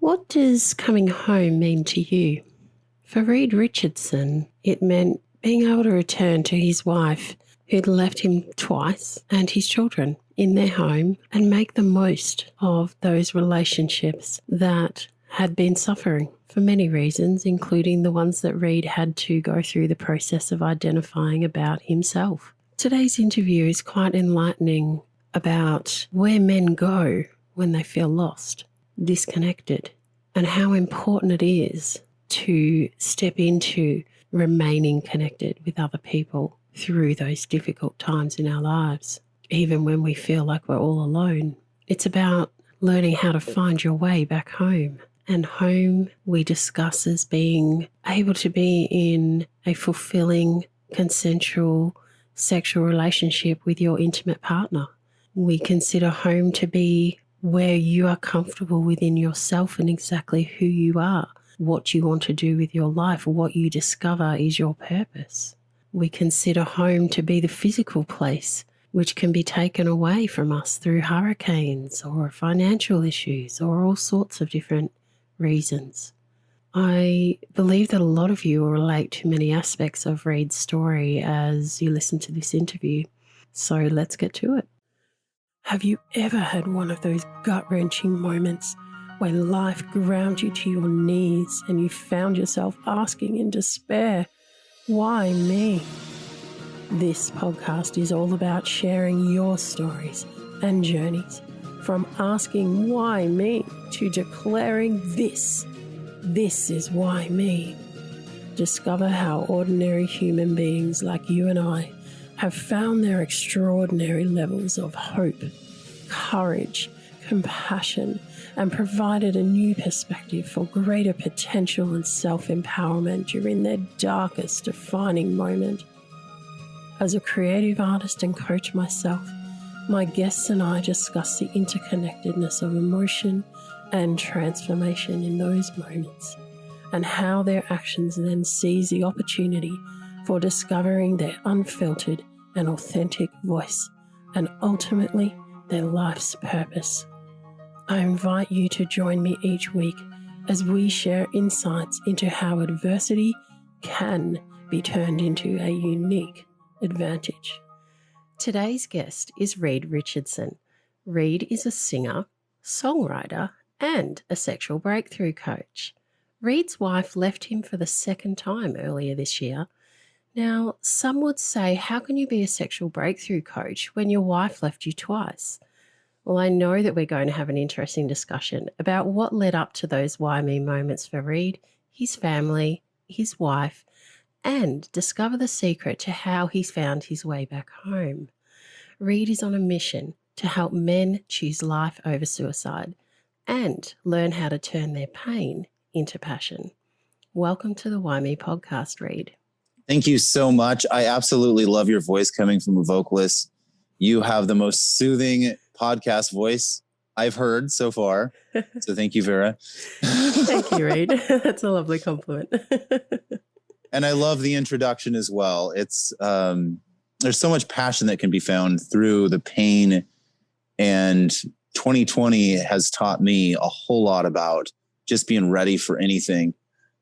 What does coming home mean to you? For Reed Richardson, it meant being able to return to his wife who'd left him twice and his children in their home and make the most of those relationships that had been suffering for many reasons, including the ones that Reed had to go through the process of identifying about himself. Today's interview is quite enlightening about where men go when they feel lost, disconnected, and how important it is to step into remaining connected with other people through those difficult times in our lives, even when we feel like we're all alone. It's about learning how to find your way back home. And home we discuss as being able to be in a fulfilling, consensual, sexual relationship with your intimate partner. We consider home to be where you are comfortable within yourself and exactly who you are, what you want to do with your life, what you discover is your purpose. We consider home to be the physical place which can be taken away from us through hurricanes or financial issues or all sorts of different reasons. I believe that a lot of you will relate to many aspects of Reed's story as you listen to this interview. So let's get to it. Have you ever had one of those gut-wrenching moments where life ground you to your knees and you found yourself asking in despair, why me? This podcast is all about sharing your stories and journeys, from asking why me to declaring this is why me. Discover how ordinary human beings like you and I have found their extraordinary levels of hope, courage, compassion, and provided a new perspective for greater potential and self-empowerment during their darkest defining moment. As a creative artist and coach myself, my guests and I discuss the interconnectedness of emotion and transformation in those moments, and how their actions then seize the opportunity for discovering their unfiltered and authentic voice, and ultimately their life's purpose. I invite you to join me each week as we share insights into how adversity can be turned into a unique advantage. Today's guest is Reed Richardson. Reed is a singer, songwriter, and a sexual breakthrough coach. Reed's wife left him for the second time earlier this year. Now, some would say, how can you be a sexual breakthrough coach when your wife left you twice? Well, I know that we're going to have an interesting discussion about what led up to those WhyMe moments for Reed, his family, his wife, and discover the secret to how he's found his way back home. Reed is on a mission to help men choose life over suicide and learn how to turn their pain into passion. Welcome to the WhyMe podcast, Reed. Thank you so much. I absolutely love your voice coming from a vocalist. You have the most soothing podcast voice I've heard so far. So thank you, Vera. Thank you, Reed. That's a lovely compliment. And I love the introduction as well. It's there's so much passion that can be found through the pain, and 2020 has taught me a whole lot about just being ready for anything.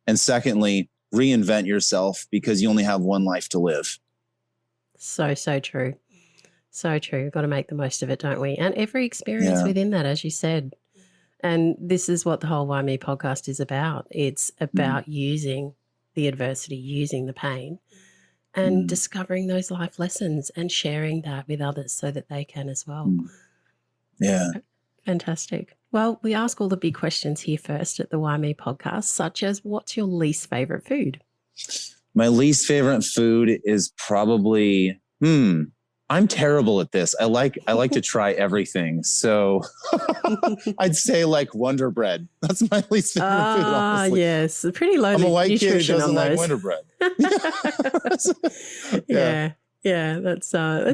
And secondly, reinvent yourself, because you only have one life to live. So true. So true. We've got to make the most of it, don't we? And every experience within that, as you said. And this is what the whole WhyMe podcast is about. It's about using the adversity, using the pain, and discovering those life lessons and sharing that with others so that they can as well. Yeah. Fantastic. Well, we ask all the big questions here first at the WhyMe podcast, such as, what's your least favorite food? My least favorite food is probably, I'm terrible at this. I like to try everything. So I'd say like Wonder Bread. That's my least favorite food, honestly. Yes. Pretty low I'm a white kid who nutrition doesn't on like those. Wonder Bread. Yeah, that's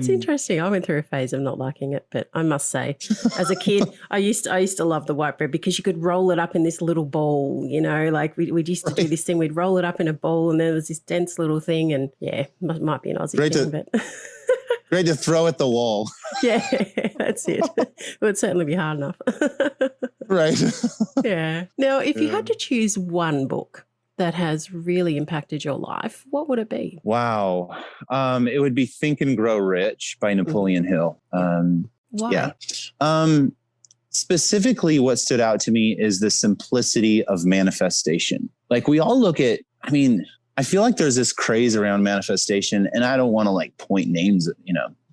interesting. I went through a phase of not liking it, but I must say, as a kid, I used to love the white bread because you could roll it up in this little ball, you know, like we used to do this thing. We'd roll it up in a ball and there was this dense little thing, and might be an Aussie thing, but Great to throw at the wall. Yeah, that's it. It would certainly be hard enough. Right. Yeah. Now, if you had to choose one book that has really impacted your life, what would it be? Wow. It would be Think and Grow Rich by Napoleon Hill. Why? Yeah. Specifically, what stood out to me is the simplicity of manifestation. Like we all look at, I feel like there's this craze around manifestation, and I don't want to like point names,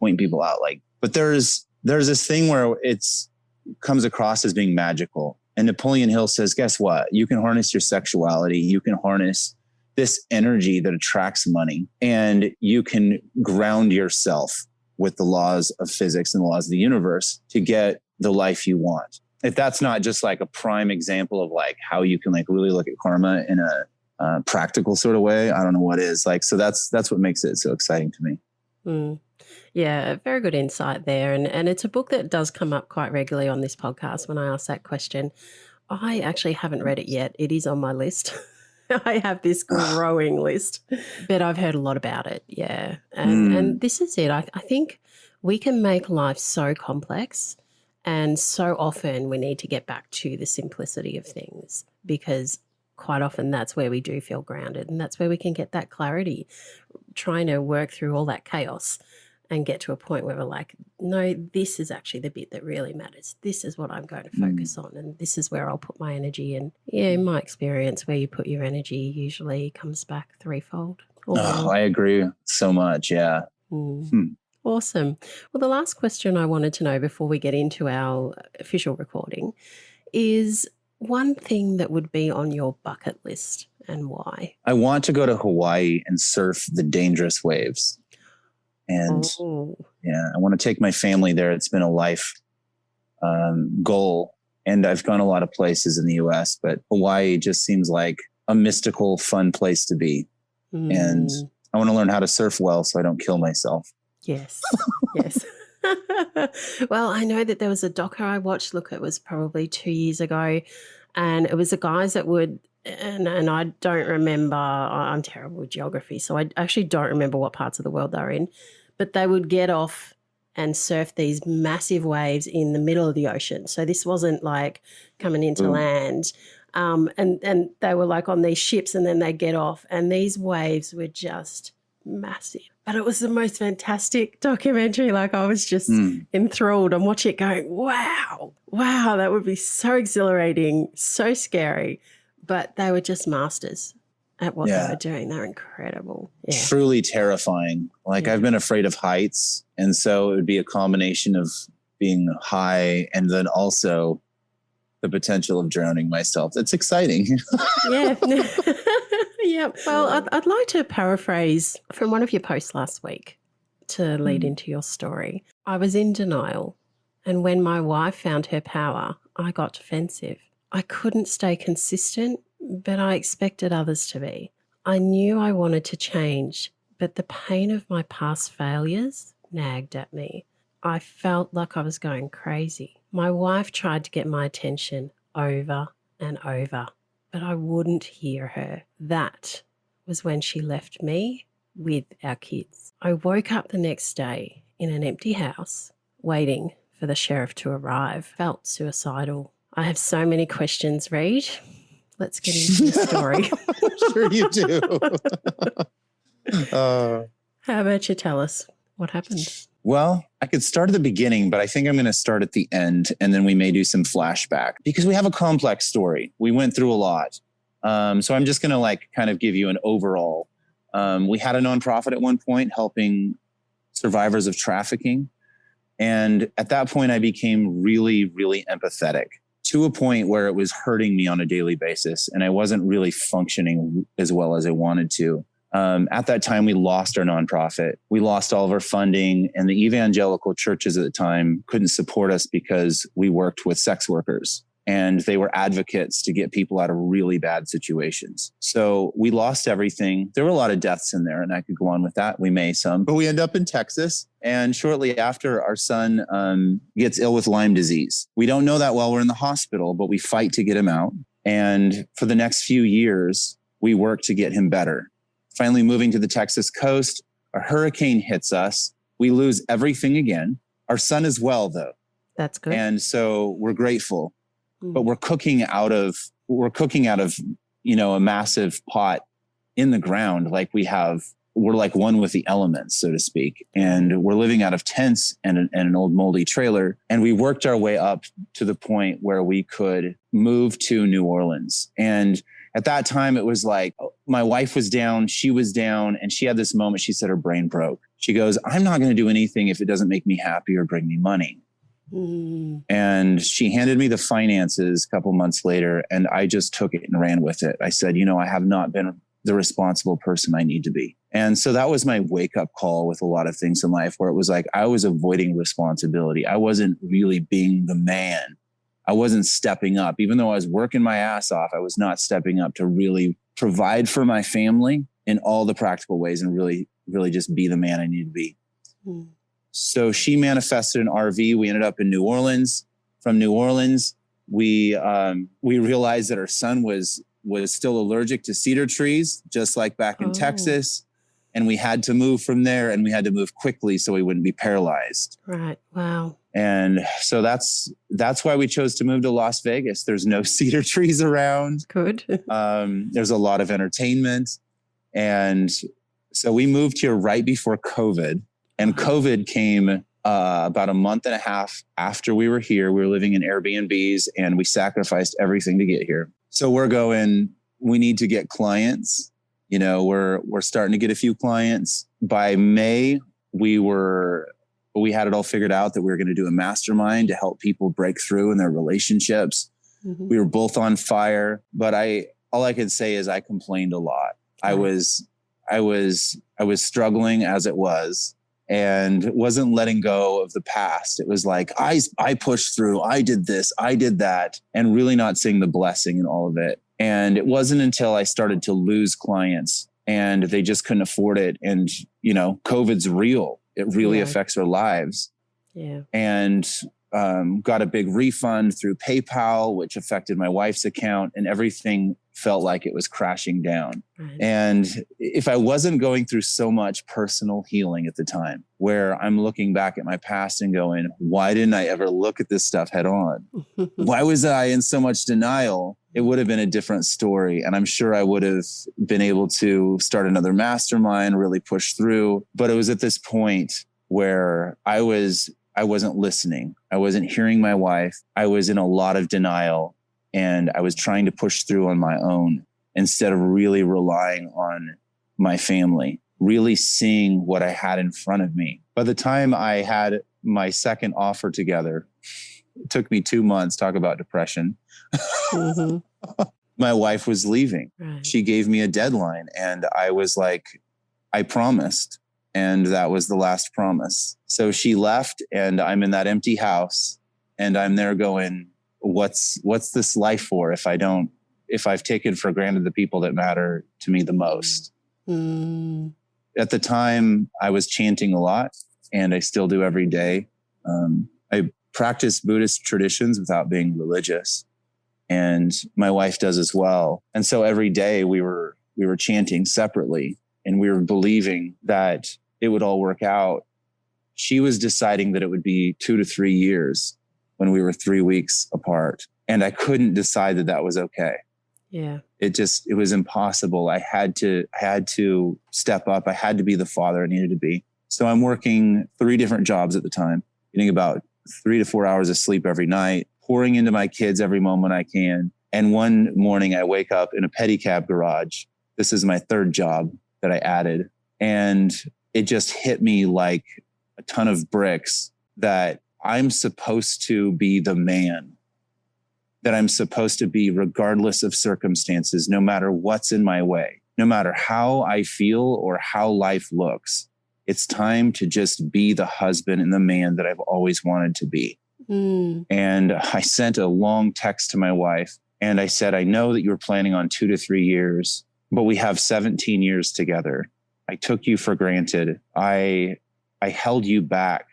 point people out, but there's this thing where it's comes across as being magical. And Napoleon Hill says, guess what? You can harness your sexuality. You can harness this energy that attracts money, and you can ground yourself with the laws of physics and the laws of the universe to get the life you want. If that's not just like a prime example of like how you can like really look at karma in a practical sort of way, I don't know what is. So that's what makes it so exciting to me. Mm. Yeah, very good insight there. And it's a book that does come up quite regularly on this podcast when I ask that question. I actually haven't read it yet. It is on my list. I have this growing list, but I've heard a lot about it. Yeah. And this is it. I think we can make life so complex, and so often we need to get back to the simplicity of things, because quite often that's where we do feel grounded, and that's where we can get that clarity, trying to work through all that chaos and get to a point where we're like, no, this is actually the bit that really matters. This is what I'm going to focus on, and this is where I'll put my energy. And yeah, in my experience, where you put your energy usually comes back threefold. I agree so much. Yeah. Awesome. Well, the last question I wanted to know before we get into our official recording is one thing that would be on your bucket list, and why? I want to go to Hawaii and surf the dangerous waves. And I want to take my family there. It's been a life goal. And I've gone a lot of places in the US, but Hawaii just seems like a mystical, fun place to be. And I want to learn how to surf well so I don't kill myself. Yes. Yes. Well, I know that there was a doco I watched, it was probably 2 years ago, and it was the guys that would, and I don't remember, I'm terrible with geography, so I actually don't remember what parts of the world they're in, but they would get off and surf these massive waves in the middle of the ocean. So this wasn't like coming into land. And they were like on these ships, and then they'd get off, and these waves were just massive. But it was the most fantastic documentary. Like I was just enthralled. I'm watching it going, wow, that would be so exhilarating, so scary. But they were just masters at what they were doing. They're incredible. Yeah. Truly terrifying. I've been afraid of heights. And so it would be a combination of being high and then also the potential of drowning myself. It's exciting. Yeah. Yeah. Well, I'd like to paraphrase from one of your posts last week to lead into your story. I was in denial, and when my wife found her power, I got defensive. I couldn't stay consistent, but I expected others to be. I knew I wanted to change, but the pain of my past failures nagged at me. I felt like I was going crazy. My wife tried to get my attention over and over, but I wouldn't hear her. That was when she left me with our kids. I woke up the next day in an empty house, waiting for the sheriff to arrive. Felt suicidal. I have so many questions, Reed. Let's get into the story. Sure you do. How about you tell us what happened? Well, I could start at the beginning, but I think I'm going to start at the end, and then we may do some flashback because we have a complex story. We went through a lot. So I'm just going to kind of give you an overall. We had a nonprofit at one point helping survivors of trafficking. And at that point, I became really, really empathetic to a point where it was hurting me on a daily basis. And I wasn't really functioning as well as I wanted to. At that time, we lost our nonprofit. We lost all of our funding, and the evangelical churches at the time couldn't support us because we worked with sex workers, and they were advocates to get people out of really bad situations. So we lost everything. There were a lot of deaths in there, and I could go on with that. We may some, but we end up in Texas. And shortly after, our son gets ill with Lyme disease. We don't know that while we're in the hospital, but we fight to get him out. And for the next few years, we work to get him better. Finally moving to the Texas coast, a hurricane hits us, We lose everything again. Our son as well, though. That's good. And so we're grateful, but we're cooking out of, a massive pot in the ground. Like we're like one with the elements, so to speak. And we're living out of tents and an old moldy trailer. And we worked our way up to the point where we could move to New Orleans. And at that time, it was like my wife was down, she was down, and she had this moment. She said her brain broke. She goes, I'm not going to do anything if it doesn't make me happy or bring me money. And she handed me the finances a couple months later, and I just took it and ran with it. I said, I have not been the responsible person I need to be. And so that was my wake up call with a lot of things in life, where it was like I was avoiding responsibility. I wasn't really being the man. I wasn't stepping up. Even though I was working my ass off, I was not stepping up to really provide for my family in all the practical ways and really, really just be the man I need to be. So she manifested an RV. We ended up in New Orleans. From New Orleans, we realized that our son was still allergic to cedar trees, just like back in Texas. And we had to move from there, and we had to move quickly so we wouldn't be paralyzed. Right. Wow. And so that's why we chose to move to Las Vegas. There's no cedar trees around. Good. There's a lot of entertainment. And so we moved here right before COVID. And COVID came about a month and a half after we were here. We were living in Airbnbs, and we sacrificed everything to get here. So we're going, we need to get clients. We're starting to get a few clients. By May, we had it all figured out that we were going to do a mastermind to help people break through in their relationships. We were both on fire, but all I could say is I complained a lot. I was struggling as it was, and wasn't letting go of the past. It was like, I pushed through, I did this, I did that, and really not seeing the blessing in all of it. And it wasn't until I started to lose clients and they just couldn't afford it. And, COVID's real. It really affects our lives. Yeah. And got a big refund through PayPal, which affected my wife's account, and everything felt like it was crashing down. Right. And if I wasn't going through so much personal healing at the time, where I'm looking back at my past and going, why didn't I ever look at this stuff head on? Why was I in so much denial? It would have been a different story. And I'm sure I would have been able to start another mastermind, really push through. But it was at this point where I wasn't listening. I wasn't hearing my wife. I was in a lot of denial, and I was trying to push through on my own instead of really relying on my family, really seeing what I had in front of me. By the time I had my second offer together, it took me 2 months, talk about depression. My wife was leaving. Right. She gave me a deadline, and I was like, I promised. And that was the last promise. So she left, and I'm in that empty house, and I'm there going, what's this life for if I've taken for granted the people that matter to me the most? At the time, I was chanting a lot, and I still do every day. I practice Buddhist traditions without being religious, and my wife does as well. And so every day we were chanting separately, and we were believing that it would all work out. She was deciding that it would be 2 to 3 years when we were 3 weeks apart. And I couldn't decide that was okay. Yeah. It was impossible. I had to step up. I had to be the father I needed to be. So I'm working 3 different jobs at the time, getting about 3 to 4 hours of sleep every night, pouring into my kids every moment I can. And one morning I wake up in a pedicab garage. This is my 3rd job that I added. And it just hit me like a ton of bricks that I'm supposed to be the man, that I'm supposed to be regardless of circumstances, no matter what's in my way, no matter how I feel or how life looks. It's time to just be the husband and the man that I've always wanted to be. And I sent a long text to my wife, and I said, I know that you were planning on 2 to 3 years, but we have 17 years together. I took you for granted. I held you back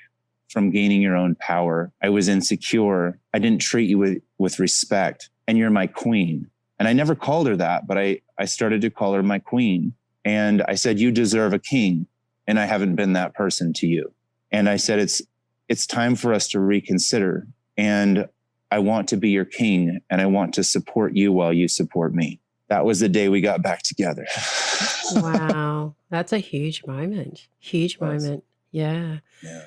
from gaining your own power. I was insecure. I didn't treat you with respect, and you're my queen. And I never called her that, but I started to call her my queen. And I said, you deserve a king, and I haven't been that person to you. And I said, it's time for us to reconsider. And I want to be your king, and I want to support you while you support me. That was the day we got back together. Wow. That's a huge moment. Huge moment. Yeah. Yeah.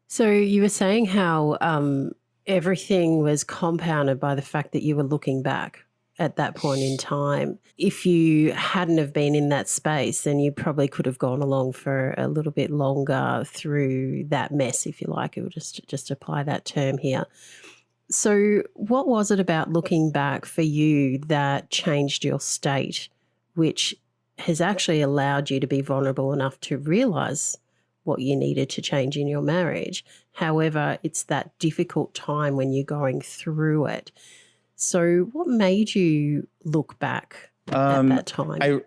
So you were saying how everything was compounded by the fact that you were looking back at that point in time. If you hadn't have been in that space, then you probably could have gone along for a little bit longer through that mess, if you like. It would just apply that term here. So what was it about looking back for you that changed your state, which has actually allowed you to be vulnerable enough to realise what you needed to change in your marriage? However, it's that difficult time when you're going through it. So what made you look back at that time?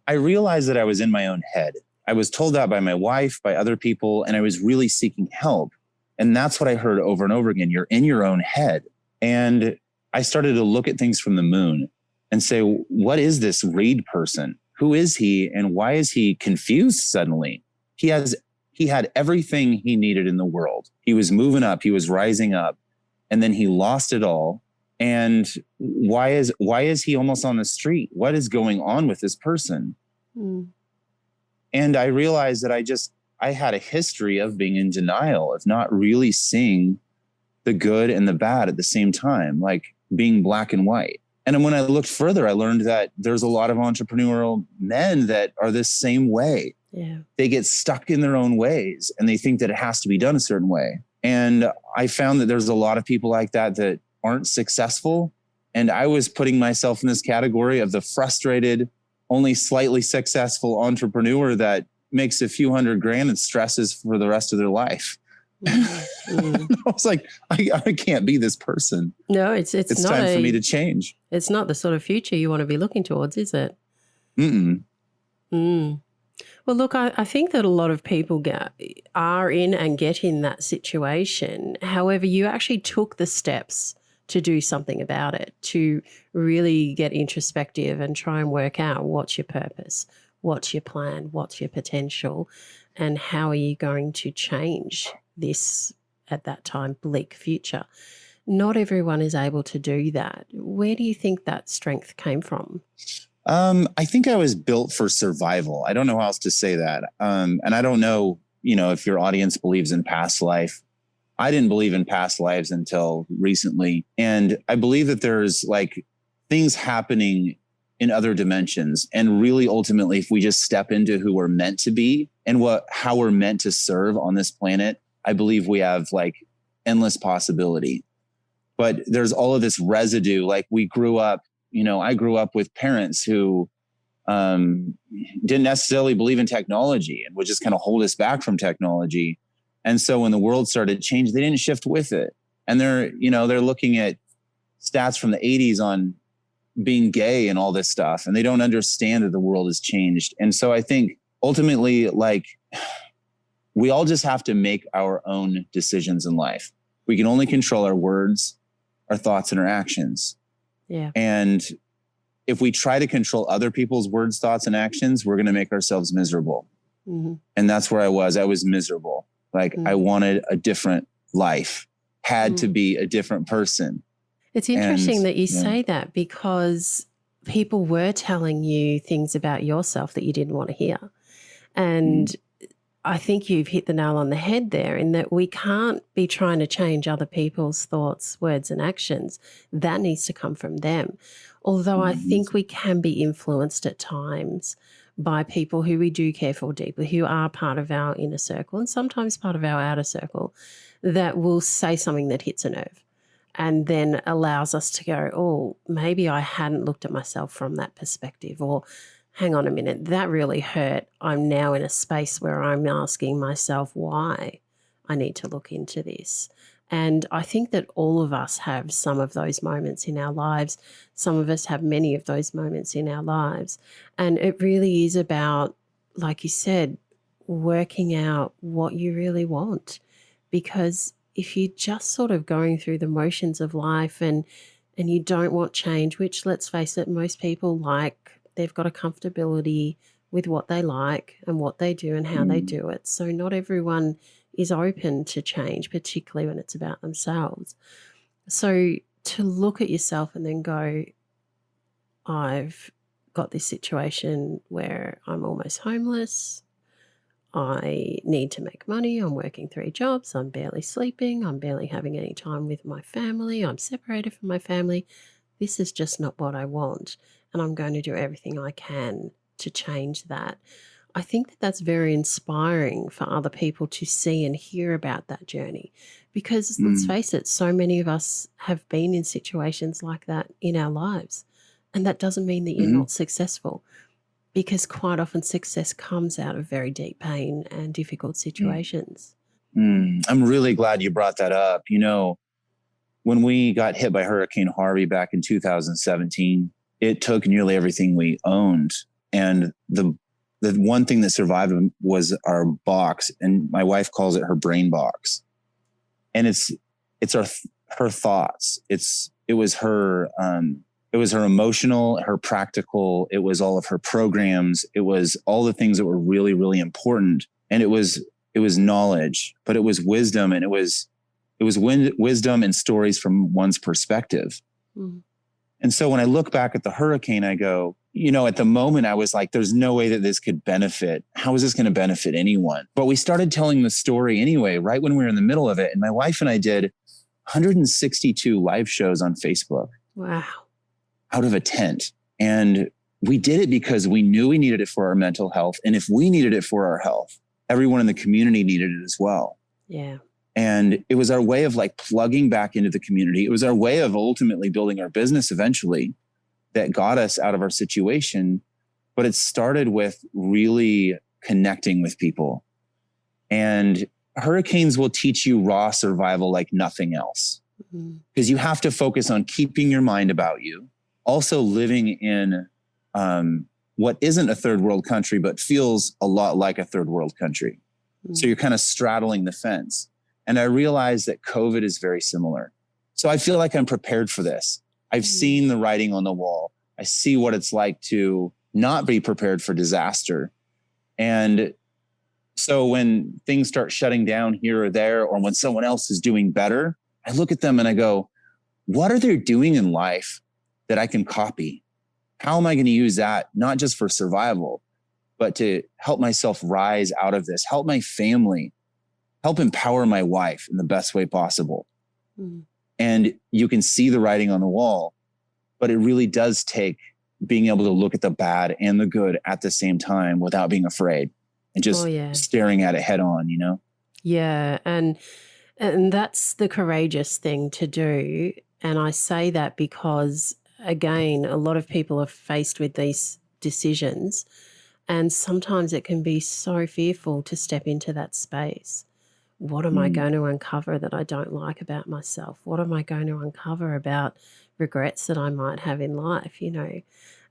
I realized that I was in my own head. I was told that by my wife, by other people, and I was really seeking help. And that's what I heard over and over again. You're in your own head. And I started to look at things from the moon and say, what is this Reed person? Who is he? And why is he confused suddenly? He had everything he needed in the world. He was moving up. He was rising up. And then he lost it all. And why is he almost on the street? What is going on with this person? Mm. And I realized that I had a history of being in denial, of not really seeing the good and the bad at the same time, like being black and white. And when I looked further, I learned that there's a lot of entrepreneurial men that are this same way. Yeah. They get stuck in their own ways and they think that it has to be done a certain way. And I found that there's a lot of people like that aren't successful. And I was putting myself in this category of the frustrated, only slightly successful entrepreneur that makes a few $100,000 and stresses for the rest of their life. I was like, I can't be this person. No, it's not time for me to change. It's not the sort of future you want to be looking towards, is it? Mm-mm. Well, look, I think that a lot of people are in and get in that situation. However, you actually took the steps to do something about it, to really get introspective and try and work out what's your purpose, what's your plan, what's your potential, and how are you going to change this, at that time, bleak future. Not everyone is able to do that. Where do you think that strength came from? I think I was built for survival. I don't know how else to say that. And I don't know, if your audience believes in past life. I didn't believe in past lives until recently. And I believe that there's like things happening in other dimensions. And really, ultimately, if we just step into who we're meant to be and how we're meant to serve on this planet, I believe we have like endless possibility. But there's all of this residue. Like we grew up, I grew up with parents who didn't necessarily believe in technology and would just kind of hold us back from technology. And so when the world started changing, they didn't shift with it. And they're looking at stats from the 80s on being gay and all this stuff. And they don't understand that the world has changed. And so I think ultimately, like, we all just have to make our own decisions in life. We can only control our words, our thoughts, and our actions. Yeah. And if we try to control other people's words, thoughts, and actions, we're going to make ourselves miserable. Mm-hmm. And that's where I was miserable. Like I wanted a different life, had to be a different person. It's interesting that you say that, because people were telling you things about yourself that you didn't want to hear. And I think you've hit the nail on the head there, in that we can't be trying to change other people's thoughts, words, and actions. That needs to come from them. Although I think we can be influenced at times by people who we do care for deeply, who are part of our inner circle and sometimes part of our outer circle, that will say something that hits a nerve and then allows us to go, oh, maybe I hadn't looked at myself from that perspective, or hang on a minute, that really hurt. I'm now in a space where I'm asking myself why I need to look into this. And I think that all of us have some of those moments in our lives. Some of us have many of those moments in our lives. And it really is about, like you said, working out what you really want. Because if you're just sort of going through the motions of life and you don't want change, which, let's face it, most people like, they've got a comfortability with what they like and what they do and how they do it. So not everyone is open to change, particularly when it's about themselves. So to look at yourself and then go, I've got this situation where I'm almost homeless. I need to make money. I'm working 3 jobs. I'm barely sleeping. I'm barely having any time with my family. I'm separated from my family. This is just not what I want. And I'm going to do everything I can to change that. I think that that's very inspiring for other people to see and hear about that journey, because let's face it, so many of us have been in situations like that in our lives. And that doesn't mean that you're not successful, because quite often success comes out of very deep pain and difficult situations. I'm really glad you brought that up. You know, when we got hit by Hurricane Harvey back in 2017, it took nearly everything we owned. And the one thing that survived was our box, and my wife calls it her brain box. And it's her thoughts. It was her emotional, her practical. It was all of her programs. It was all the things that were really, really important. And it was knowledge, but it was wisdom, and it was wisdom and stories from one's perspective. Mm. And so when I look back at the hurricane, I go, you know, at the moment I was like, there's no way that this could benefit. How is this going to benefit anyone? But we started telling the story anyway, right when we were in the middle of it. And my wife and I did 162 live shows on Facebook. Wow. Out of a tent. And we did it because we knew we needed it for our mental health. And if we needed it for our health, everyone in the community needed it as well. Yeah. And it was our way of like plugging back into the community. It was our way of ultimately building our business eventually that got us out of our situation. But it started with really connecting with people. And hurricanes will teach you raw survival like nothing else. Because you have to focus on keeping your mind about you. Also living in what isn't a third world country, but feels a lot like a third world country. So you're kind of straddling the fence. And I realized that COVID is very similar. So I feel like I'm prepared for this. I've seen the writing on the wall. I see what it's like to not be prepared for disaster. And so when things start shutting down here or there, or when someone else is doing better, I look at them and I go, what are they doing in life that I can copy? How am I going to use that, not just for survival, but to help myself rise out of this, help my family, help empower my wife in the best way possible. And you can see the writing on the wall, but it really does take being able to look at the bad and the good at the same time without being afraid and just staring at it head on, you know? Yeah. And that's the courageous thing to do. And I say that because, again, a lot of people are faced with these decisions, and sometimes it can be so fearful to step into that space. What am I going to uncover that I don't like about myself? What am I going to uncover about regrets that I might have in life, you know?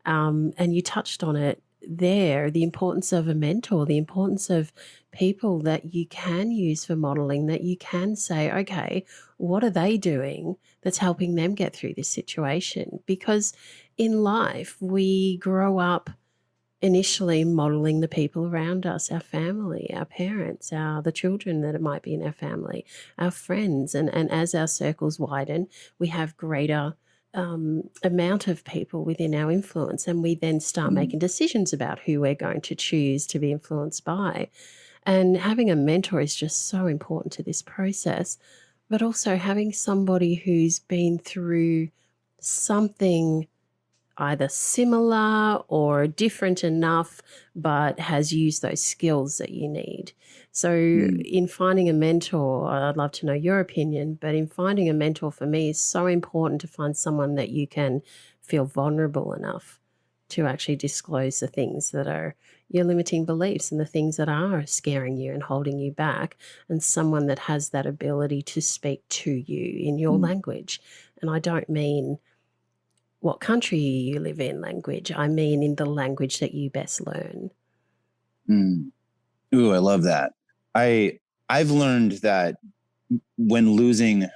And you touched on it there, the importance of a mentor, the importance of people that you can use for modeling, that you can say, okay, what are they doing that's helping them get through this situation? Because in life, we grow up initially modeling the people around us, our family, our parents, the children that it might be in our family, our friends. And as our circles widen, we have greater amount of people within our influence, and we then start making decisions about who we're going to choose to be influenced by. And having a mentor is just so important to this process, but also having somebody who's been through something either similar or different enough, but has used those skills that you need. So in finding a mentor, I'd love to know your opinion, but in finding a mentor for me is so important to find someone that you can feel vulnerable enough to actually disclose the things that are your limiting beliefs and the things that are scaring you and holding you back, and someone that has that ability to speak to you in your language. And I don't mean what country you live in language. I mean in the language that you best learn. Ooh, I love that. I've learned that when losing,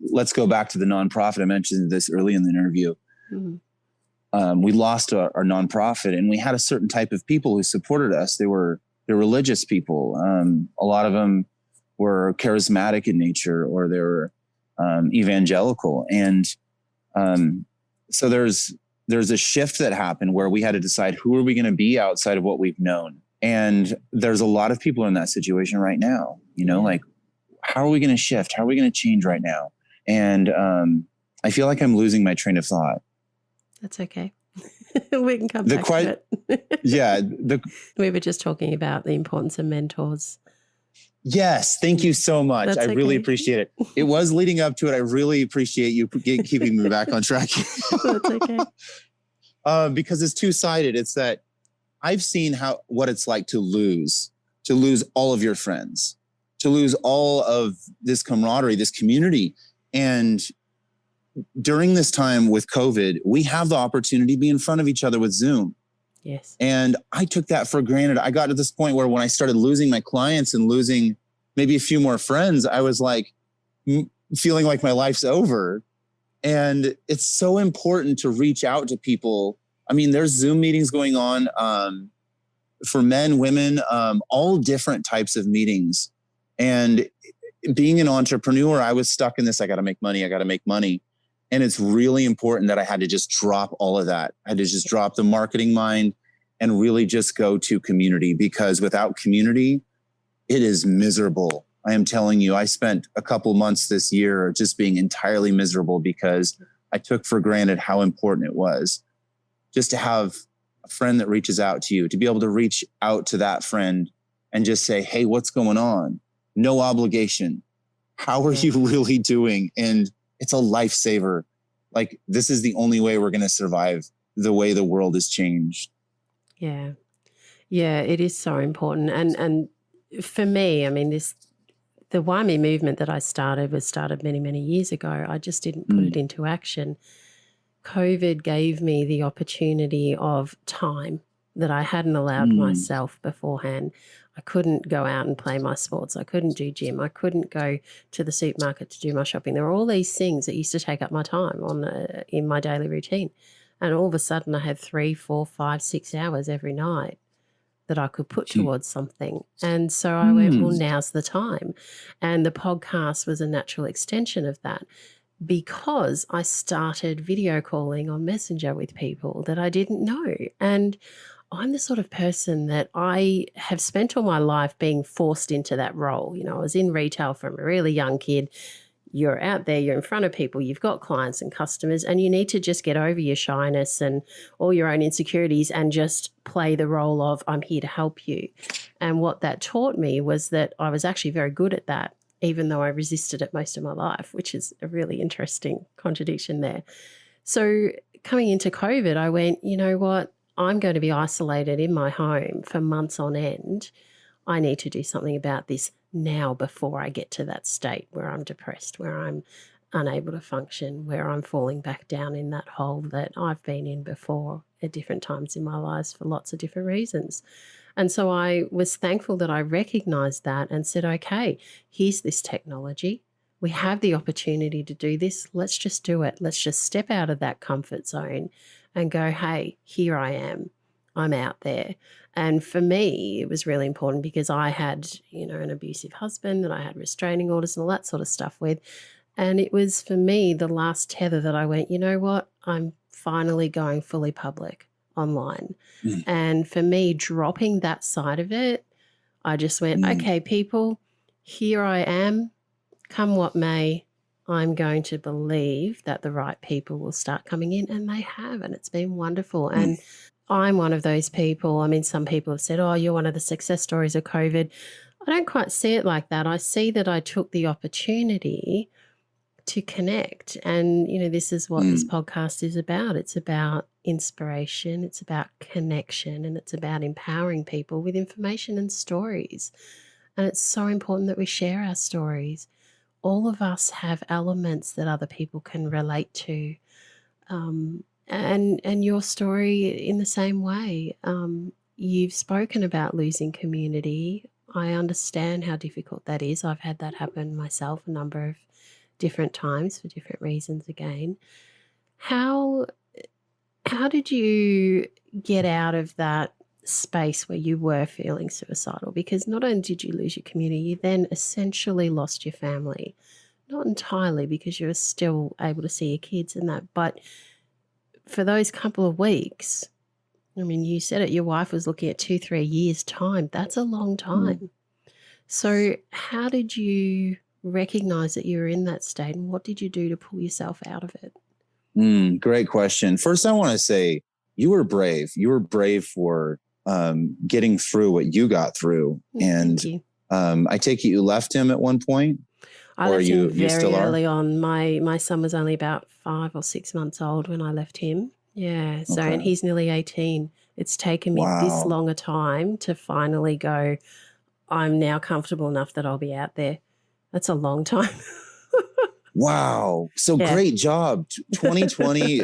let's go back to the nonprofit. I mentioned this early in the interview. We lost our nonprofit, and we had a certain type of people who supported us. They're religious people. A lot of them were charismatic in nature, or they were evangelical. And so there's a shift that happened where we had to decide, who are we going to be outside of what we've known? And there's a lot of people in that situation right now, like, how are we going to shift? How are we going to change right now? And I feel like I'm losing my train of thought. That's okay. We can come back to it. Yeah. We were just talking about the importance of mentors. Yes. Thank you so much. That's I really appreciate it. It was leading up to it. I really appreciate you keeping me back on track. That's okay. Because it's two-sided. It's that I've seen what it's like to lose all of your friends, to lose all of this camaraderie, this community. And during this time with COVID, we have the opportunity to be in front of each other with Zoom. Yes. And I took that for granted. I got to this point where when I started losing my clients and losing maybe a few more friends, I was like feeling like my life's over. And it's so important to reach out to people. I mean, there's Zoom meetings going on for men, women, all different types of meetings. And being an entrepreneur, I was stuck in this. I got to make money. And it's really important that I had to just drop all of that. I had to just drop the marketing mind and really just go to community, because without community, it is miserable. I am telling you, I spent a couple months this year just being entirely miserable because I took for granted how important it was just to have a friend that reaches out to you, to be able to reach out to that friend and just say, hey, what's going on? No obligation. How are you really doing? And it's a lifesaver. Like, this is the only way we're going to survive the way the world has changed. Yeah. Yeah, it is so important. And for me, I mean, the WhyMe movement that I started was started many, many years ago. I just didn't put it into action. COVID gave me the opportunity of time that I hadn't allowed myself beforehand. I couldn't go out and play my sports. I couldn't do gym. I couldn't go to the supermarket to do my shopping. There were all these things that used to take up my time in my daily routine. And all of a sudden I had 3, 4, 5, 6 hours every night that I could put towards something. And so I went, well, now's the time. And the podcast was a natural extension of that, because I started video calling on Messenger with people that I didn't know. And I'm the sort of person that I have spent all my life being forced into that role. I was in retail from a really young kid. You're out there, you're in front of people, you've got clients and customers, and you need to just get over your shyness and all your own insecurities and just play the role of, I'm here to help you. And what that taught me was that I was actually very good at that, even though I resisted it most of my life, which is a really interesting contradiction there. So coming into COVID, I went, you know what? I'm going to be isolated in my home for months on end. I need to do something about this now before I get to that state where I'm depressed, where I'm unable to function, where I'm falling back down in that hole that I've been in before at different times in my lives for lots of different reasons. And so I was thankful that I recognized that and said, okay, here's this technology. We have the opportunity to do this. Let's just do it. Let's just step out of that comfort zone and go, hey, here I am. I'm out there. And for me, it was really important because I had, an abusive husband that I had restraining orders and all that sort of stuff with. And it was for me the last tether that I went, you know what? I'm finally going fully public online. And for me, dropping that side of it, I just went, okay, people, here I am. Come what may, I'm going to believe that the right people will start coming in, and they have, and it's been wonderful. And I'm one of those people. I mean, some people have said, oh, you're one of the success stories of COVID. I don't quite see it like that. I see that I took the opportunity to connect. And, this is what this podcast is about. It's about inspiration. It's about connection, and it's about empowering people with information and stories. And it's so important that we share our stories. All of us have elements that other people can relate to. And your story in the same way. You've spoken about losing community. I understand how difficult that is. I've had that happen myself a number of different times for different reasons again. How did you get out of that space where you were feeling suicidal, because not only did you lose your community, you then essentially lost your family. Not entirely, because you were still able to see your kids and that, but for those couple of weeks, I mean, you said it, your wife was looking at 2-3 years' time. That's a long time. So how did you recognize that you were in that state, and what did you do to pull yourself out of it? Great question. First, I want to say you were brave. You were brave for getting through what you got through. Thank you. I take it you left him at one point? I left him very early on. My son was only about 5 or 6 months old when I left him. Yeah. So, and he's nearly 18. It's taken me this long a time to finally go, I'm now comfortable enough that I'll be out there. That's a long time. Wow. So great job. 2020.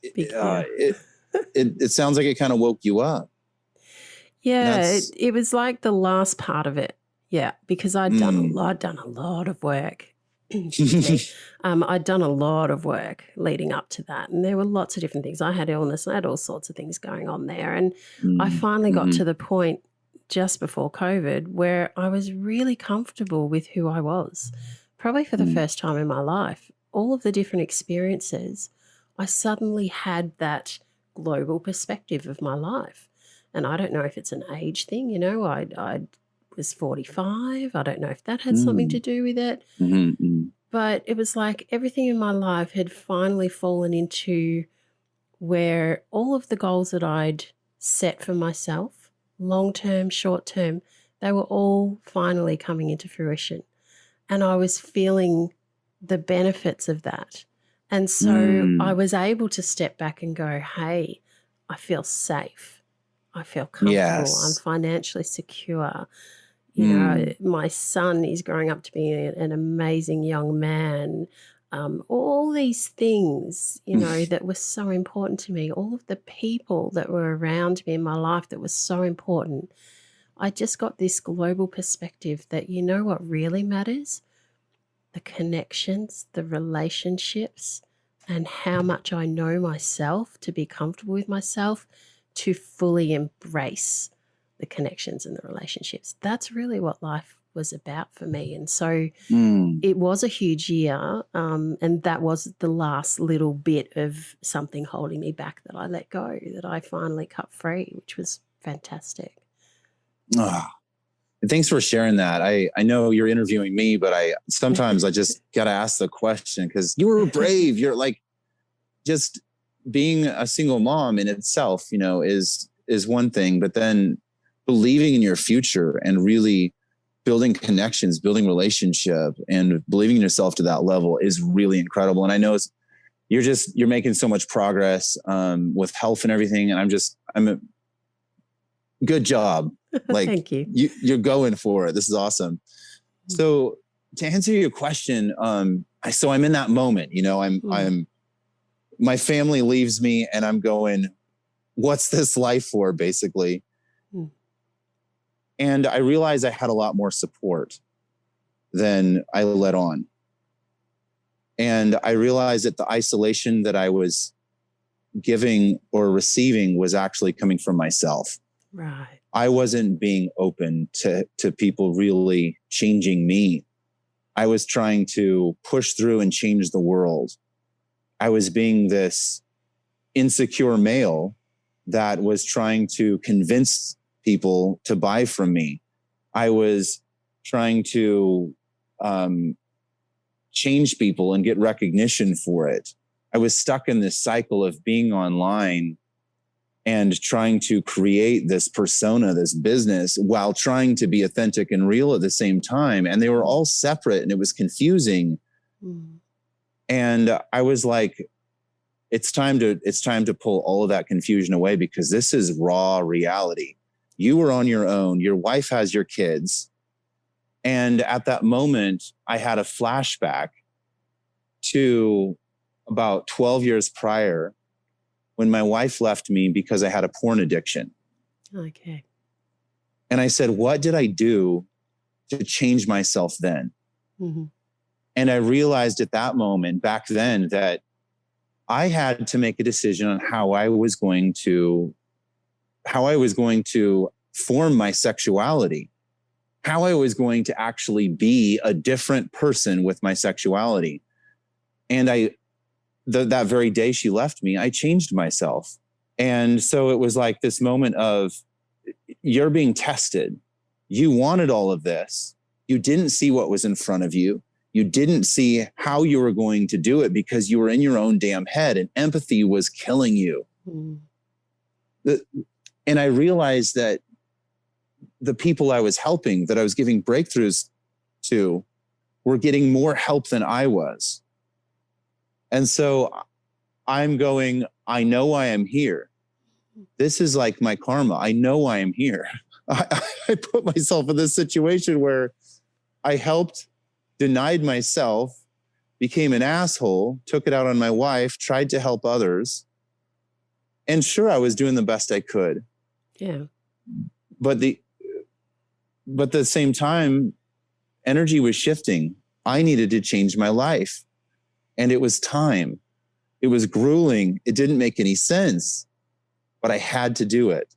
It sounds like it kind of woke you up. Yeah, it was like the last part of it. Yeah, because I'd done a lot of work. I'd done a lot of work leading up to that, and there were lots of different things. I had illness, I had all sorts of things going on there, and I finally got to the point just before COVID where I was really comfortable with who I was, probably for the first time in my life. All of the different experiences, I suddenly had that global perspective of my life. And I don't know if it's an age thing, you know, I was 45. I don't know if that had something to do with it. But it was like everything in my life had finally fallen into where all of the goals that I'd set for myself, long-term, short-term, they were all finally coming into fruition. And I was feeling the benefits of that. And so I was able to step back and go, hey, I feel safe. I feel comfortable. Yes. I'm financially secure. You know, my son is growing up to be an amazing young man. All these things, you know, that were so important to me, all of the people that were around me in my life that was so important. I just got this global perspective that, you know what really matters? The connections, the relationships, and how much I know myself to be comfortable with myself to fully embrace the connections and the relationships. That's really what life was about for me. And so it was a huge year, and that was the last little bit of something holding me back that I let go, that I finally cut free, which was fantastic. Thanks for sharing that. I know you're interviewing me, but sometimes I just got to ask the question because you were brave. You're like, just being a single mom in itself, you know, is one thing, but then believing in your future and really building connections, building relationship, and believing in yourself to that level is really incredible. And I know you're making so much progress with health and everything. And I'm a good job. Like, thank you. You're going for it. This is awesome. So to answer your question, so I'm in that moment, you know, my family leaves me and I'm going, what's this life for, basically? And I realized I had a lot more support than I let on. And I realized that the isolation that I was giving or receiving was actually coming from myself. Right. I wasn't being open to people really changing me. I was trying to push through and change the world. I was being this insecure male that was trying to convince people to buy from me. I was trying to change people and get recognition for it. I was stuck in this cycle of being online and trying to create this persona, this business, while trying to be authentic and real at the same time. And they were all separate and it was confusing. And I was like, it's time to pull all of that confusion away, because this is raw reality. You were on your own. Your wife has your kids. And at that moment, I had a flashback to about 12 years prior, when my wife left me because I had a porn addiction. Okay. And I said, what did I do to change myself then? And I realized at that moment back then that I had to make a decision on how I was going to how I was going to form my sexuality, how I was going to actually be a different person with my sexuality. And that very day she left me, I changed myself. And so it was like this moment of, you're being tested. You wanted all of this. You didn't see what was in front of you. You didn't see how you were going to do it because you were in your own damn head, and empathy was killing you. Mm. And I realized that the people I was helping, that I was giving breakthroughs to, were getting more help than I was. And so I'm going, I know I am here. This is like my karma. I know I am here. I put myself in this situation where I helped, denied myself, became an asshole, took it out on my wife, tried to help others. And sure, I was doing the best I could. Yeah. But at the same time, energy was shifting. I needed to change my life. And it was time. It was grueling. It didn't make any sense, but I had to do it.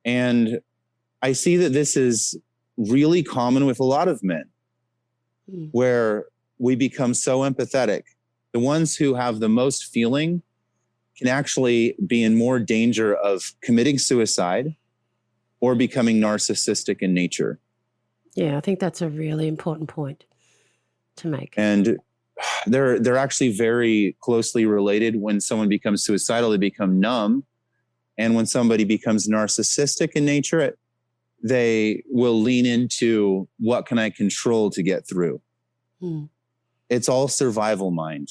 And I see that this is really common with a lot of men, where we become so empathetic. The ones who have the most feeling can actually be in more danger of committing suicide or becoming narcissistic in nature. Yeah, I think that's a really important point to make. And they're actually very closely related. When someone becomes suicidal, they become numb. And when somebody becomes narcissistic in nature, they will lean into, what can I control to get through? It's all survival mind,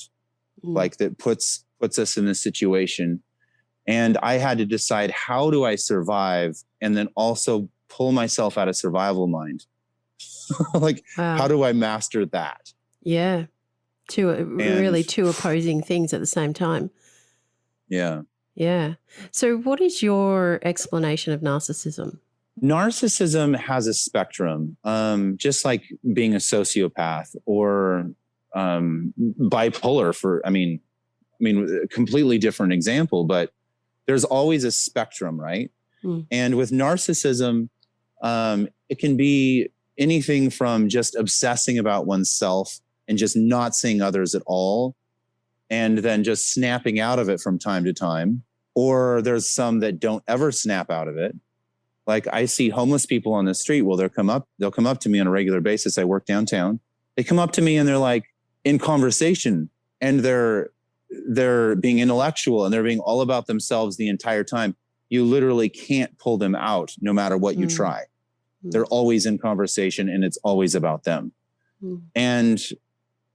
like that puts us in this situation. And I had to decide, how do I survive? And then also pull myself out of survival mind. Like, wow. How do I master that? Yeah. Really two opposing things at the same time. Yeah. Yeah. So what is your explanation of narcissism? Narcissism has a spectrum, just like being a sociopath or bipolar a completely different example, but there's always a spectrum, right? And with narcissism, it can be anything from just obsessing about oneself and just not seeing others at all, and then just snapping out of it from time to time. Or there's some that don't ever snap out of it. Like, I see homeless people on the street. Well, they'll come up to me on a regular basis. I work downtown. They come up to me and they're like in conversation, and they're being intellectual and they're being all about themselves the entire time. You literally can't pull them out no matter what you try. They're always in conversation and it's always about them. And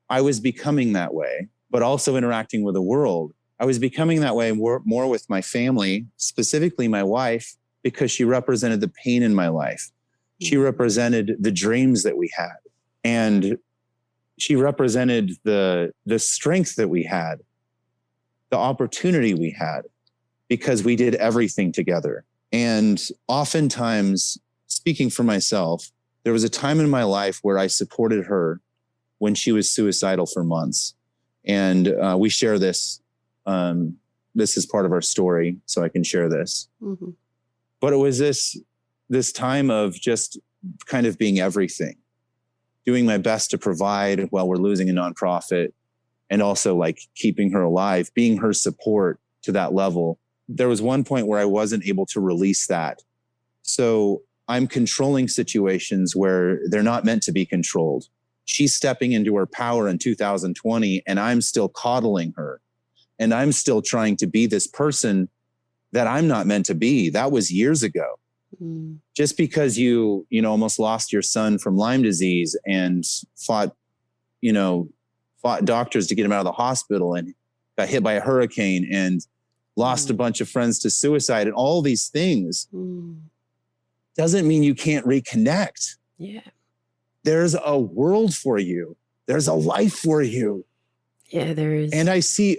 I was becoming that way, but also interacting with the world. I was becoming that way more with my family, specifically my wife, because she represented the pain in my life. She represented the dreams that we had. And she represented the strength that we had, the opportunity we had, because we did everything together. And oftentimes, speaking for myself, there was a time in my life where I supported her when she was suicidal for months. And we share this. This is part of our story, so I can share this. But it was this time of just kind of being everything, doing my best to provide while we're losing a nonprofit, and also like keeping her alive, being her support to that level. There was one point where I wasn't able to release that. So I'm controlling situations where they're not meant to be controlled. She's stepping into her power in 2020, and I'm still coddling her. And I'm still trying to be this person that I'm not meant to be. That was years ago. Just because you almost lost your son from Lyme disease and fought doctors to get him out of the hospital, and got hit by a hurricane and lost a bunch of friends to suicide and all these things, doesn't mean you can't reconnect. Yeah. There's a world for you. There's a life for you. Yeah, there is. And I see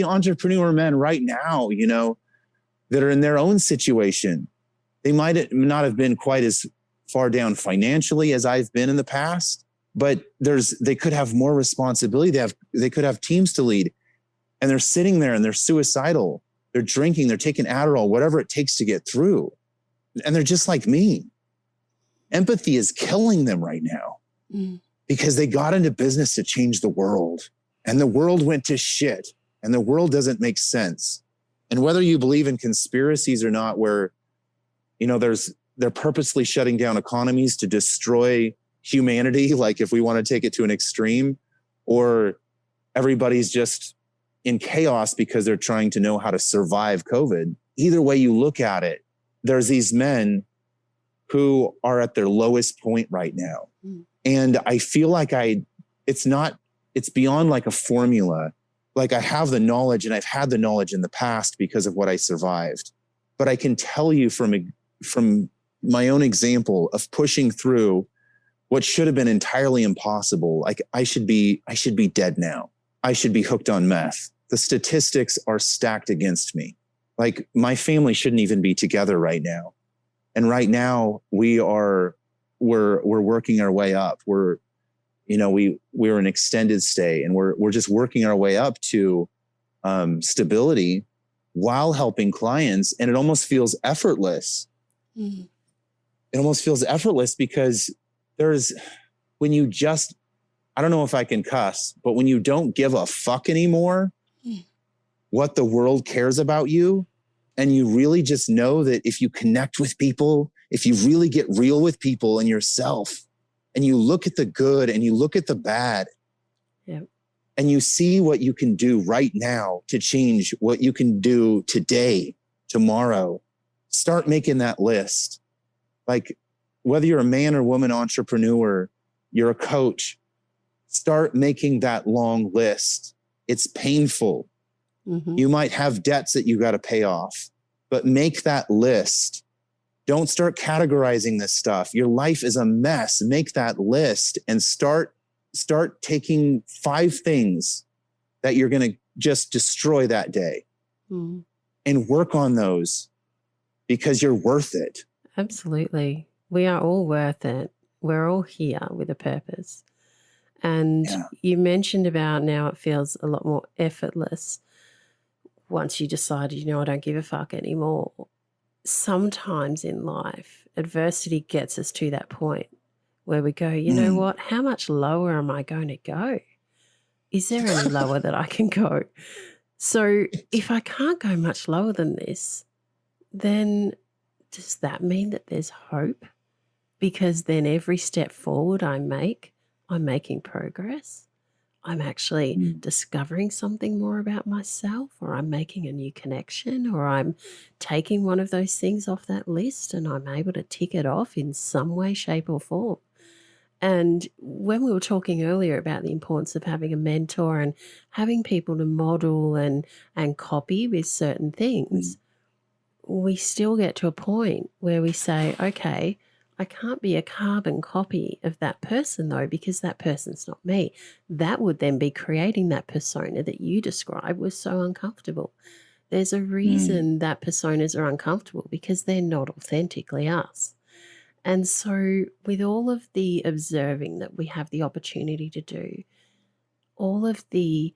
entrepreneur men right now, that are in their own situation. They might not have been quite as far down financially as I've been in the past, but they could have more responsibility. They could have teams to lead, and they're sitting there and they're suicidal. They're drinking, they're taking Adderall, whatever it takes to get through. and they're just like me. Empathy is killing them right now because they got into business to change the world, and the world went to shit, and the world doesn't make sense. And whether you believe in conspiracies or not, where, you know, they're purposely shutting down economies to destroy humanity, like if we want to take it to an extreme, or everybody's just in chaos because they're trying to know how to survive COVID. Either way you look at it, there's these men who are at their lowest point right now. And I feel like it's beyond like a formula. Like I have the knowledge, and I've had the knowledge in the past because of what I survived. But I can tell you from my own example of pushing through what should have been entirely impossible. Like I should be dead now. I should be hooked on meth. The statistics are stacked against me. Like my family shouldn't even be together right now. And right now we're working our way up. We're an extended stay, and we're just working our way up to stability while helping clients. And it almost feels effortless. It almost feels effortless because when you just, I don't know if I can cuss, but when you don't give a fuck anymore what the world cares about you, and you really just know that if you connect with people, if you really get real with people and yourself, and you look at the good and you look at the bad, and you see what you can do right now to change, what you can do today, tomorrow, start making that list. Like whether you're a man or woman entrepreneur, you're a coach, start making that long list. It's painful. You might have debts that you got to pay off, but make that list. Don't start categorizing this stuff. Your life is a mess. Make that list and start taking 5 things that you're going to just destroy that day and work on those because you're worth it. Absolutely. We are all worth it. We're all here with a purpose. And you mentioned about now it feels a lot more effortless once you decide, I don't give a fuck anymore. Sometimes in life, adversity gets us to that point where we go, you know what, how much lower am I going to go? Is there any lower that I can go? So if I can't go much lower than this, then does that mean that there's hope? Because then every step forward I make, I'm making progress. I'm actually discovering something more about myself, or I'm making a new connection, or I'm taking one of those things off that list and I'm able to tick it off in some way, shape or form. And when we were talking earlier about the importance of having a mentor and having people to model and copy with certain things, we still get to a point where we say, okay, I can't be a carbon copy of that person though, because that person's not me. That would then be creating that persona that you described was so uncomfortable. There's a reason that personas are uncomfortable, because they're not authentically us. And so with all of the observing that we have the opportunity to do, all of the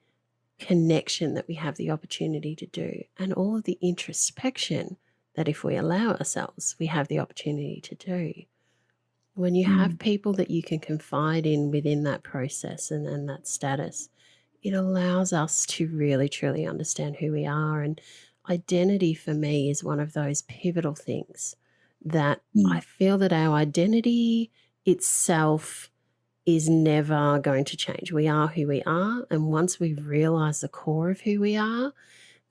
connection that we have the opportunity to do, and all of the introspection that if we allow ourselves, we have the opportunity to do. When you have people that you can confide in within that process and that status, it allows us to really, truly understand who we are. And identity for me is one of those pivotal things that I feel that our identity itself is never going to change. We are who we are. And once we've realized the core of who we are,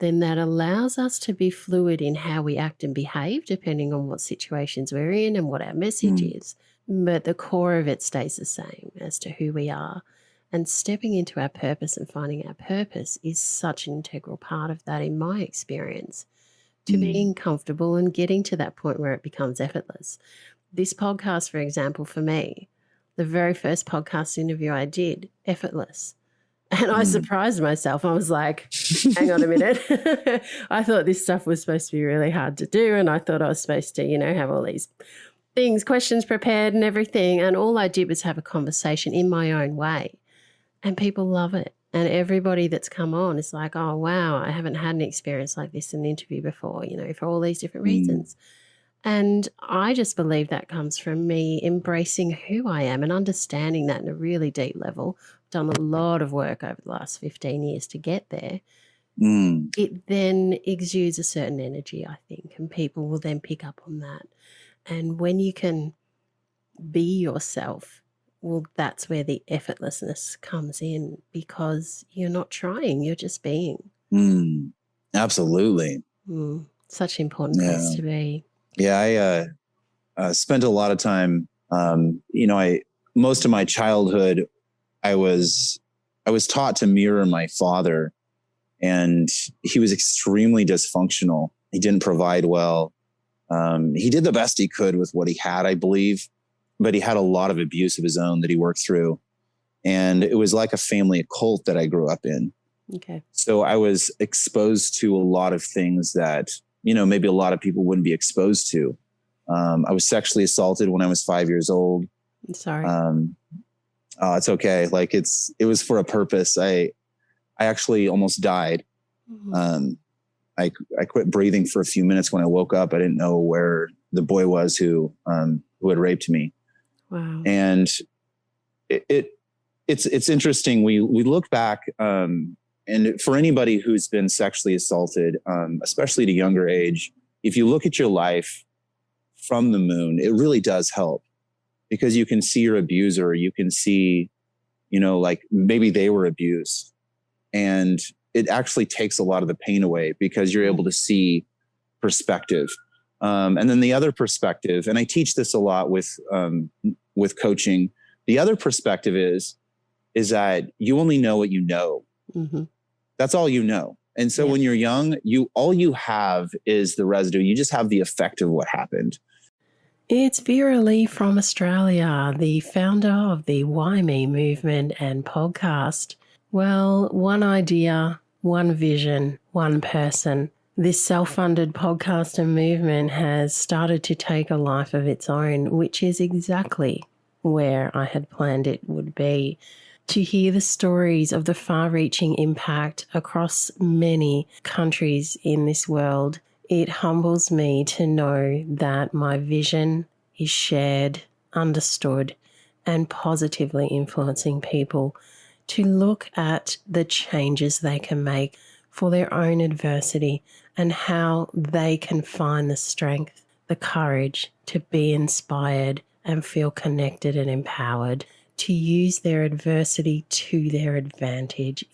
then that allows us to be fluid in how we act and behave, depending on what situations we're in and what our message is. But the core of it stays the same as to who we are. And stepping into our purpose and finding our purpose is such an integral part of that, in my experience, to being comfortable and getting to that point where it becomes effortless. This podcast, for example, for me, the very first podcast interview I did, effortless. And I surprised myself. I was like, hang on a minute. I thought this stuff was supposed to be really hard to do, and I thought I was supposed to, have all these things, questions prepared and everything. And all I did was have a conversation in my own way. And people love it. And everybody that's come on is like, oh, wow, I haven't had an experience like this in an interview before, for all these different reasons. And I just believe that comes from me embracing who I am and understanding that in a really deep level. I've done a lot of work over the last 15 years to get there. It then exudes a certain energy, I think, and people will then pick up on that. And when you can be yourself, well, that's where the effortlessness comes in, because you're not trying, you're just being. Absolutely. Such an important place to be. Yeah, I spent a lot of time, most of my childhood, I was taught to mirror my father, and he was extremely dysfunctional. He didn't provide well. He did the best he could with what he had, I believe, but he had a lot of abuse of his own that he worked through. And it was like a family cult that I grew up in. Okay. So I was exposed to a lot of things that, maybe a lot of people wouldn't be exposed to. I was sexually assaulted when I was 5 years old. I'm sorry. It's okay. Like it was for a purpose. I actually almost died. I quit breathing for a few minutes. When I woke up, I didn't know where the boy was who had raped me. Wow. And it's interesting. We look back, and for anybody who's been sexually assaulted, especially at a younger age, if you look at your life from the moon, it really does help, because you can see your abuser. You can see, like maybe they were abused, and it actually takes a lot of the pain away, because you're able to see perspective. And then the other perspective, and I teach this a lot with coaching. The other perspective is that you only know what you know. That's all you know. And so when you're young, all you have is the residue. You just have the effect of what happened. It's Vera-Lee from Australia, the founder of the WhyMe Movement and podcast. Well, one idea, one vision, one person. This self-funded podcast and movement has started to take a life of its own, which is exactly where I had planned it would be. To hear the stories of the far-reaching impact across many countries in this world, it humbles me to know that my vision is shared, understood, and positively influencing people to look at the changes they can make for their own adversity and how they can find the strength, the courage to be inspired and feel connected and empowered to use their adversity to their advantage.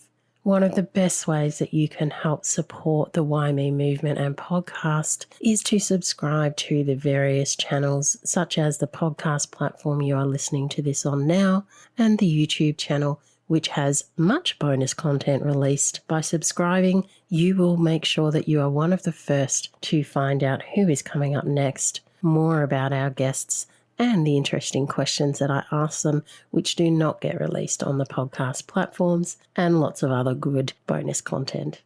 One of the best ways that you can help support the WhyMe Movement and podcast is to subscribe to the various channels, such as the podcast platform you are listening to this on now, and the YouTube channel, which has much bonus content released. By subscribing, you will make sure that you are one of the first to find out who is coming up next, more about our guests, and the interesting questions that I ask them, which do not get released on the podcast platforms, and lots of other good bonus content.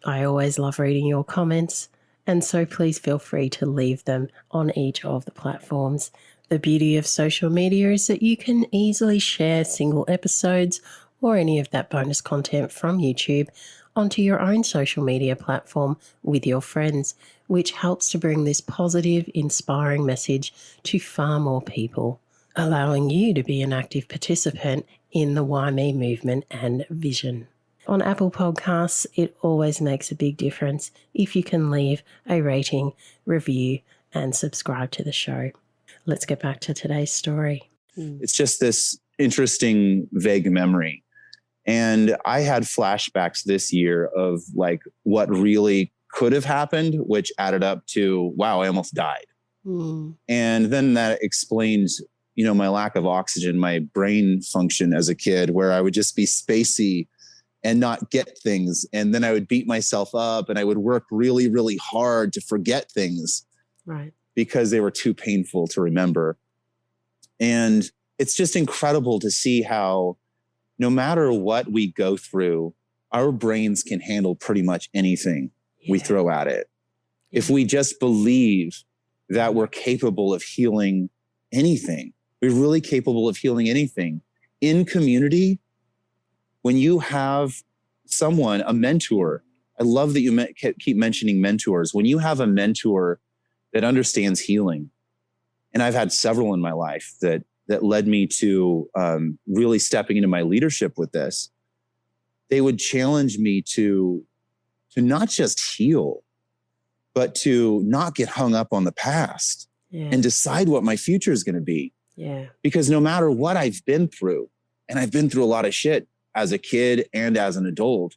I always love reading your comments, and so please feel free to leave them on each of the platforms. The beauty of social media is that you can easily share single episodes or any of that bonus content from YouTube onto your own social media platform with your friends, which helps to bring this positive, inspiring message to far more people, allowing you to be an active participant in the WhyMe movement and vision. On Apple Podcasts, it always makes a big difference if you can leave a rating, review, and subscribe to the show. Let's get back to today's story. It's just this interesting, vague memory. And I had flashbacks this year of like what really could have happened, which added up to, wow, I almost died. And then that explains, my lack of oxygen, my brain function as a kid, where I would just be spacey and not get things. And then I would beat myself up and I would work really, really hard to forget things. Right. Because they were too painful to remember. And it's just incredible to see how no matter what we go through, our brains can handle pretty much anything we throw at it. If we just believe that we're capable of healing anything, we're really capable of healing anything. In community, when you have someone, a mentor, I love that you keep mentioning mentors. When you have a mentor that understands healing. And I've had several in my life that led me to really stepping into my leadership with this. They would challenge me to not just heal, but to not get hung up on the past and decide what my future is going to be. Yeah. Because no matter what I've been through, and I've been through a lot of shit as a kid and as an adult,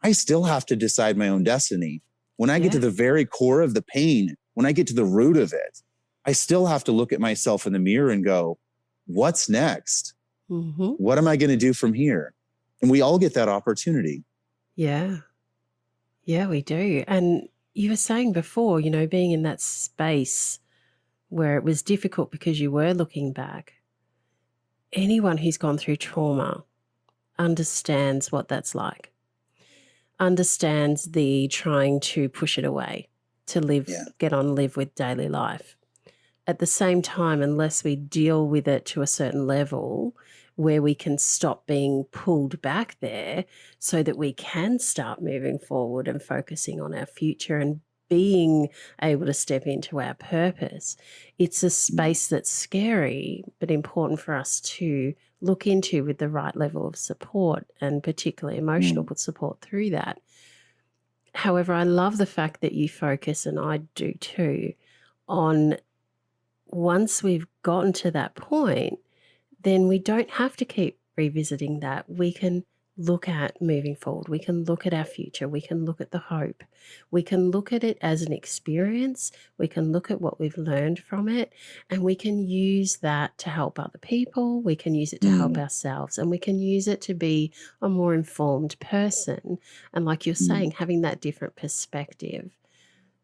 I still have to decide my own destiny. When I get to the very core of the pain, when I get to the root of it, I still have to look at myself in the mirror and go, what's next? Mm-hmm. What am I going to do from here? And we all get that opportunity. Yeah. Yeah, we do. And you were saying before, you know, being in that space where it was difficult because you were looking back. Anyone who's gone through trauma understands what that's like, understands the trying to push it away, to live, get on, live with daily life. At the same time, unless we deal with it to a certain level where we can stop being pulled back there so that we can start moving forward and focusing on our future and being able to step into our purpose, it's a space that's scary but important for us to look into with the right level of support, and particularly emotional support through that. However, I love the fact that you focus, and I do too, on once we've gotten to that point, then we don't have to keep revisiting that. We can look at moving forward. We can look at our future. We can look at the hope. We can look at it as an experience. We can look at what we've learned from it, and we can use that to help other people. We can use it to help ourselves, and we can use it to be a more informed person. And like you're saying, having that different perspective.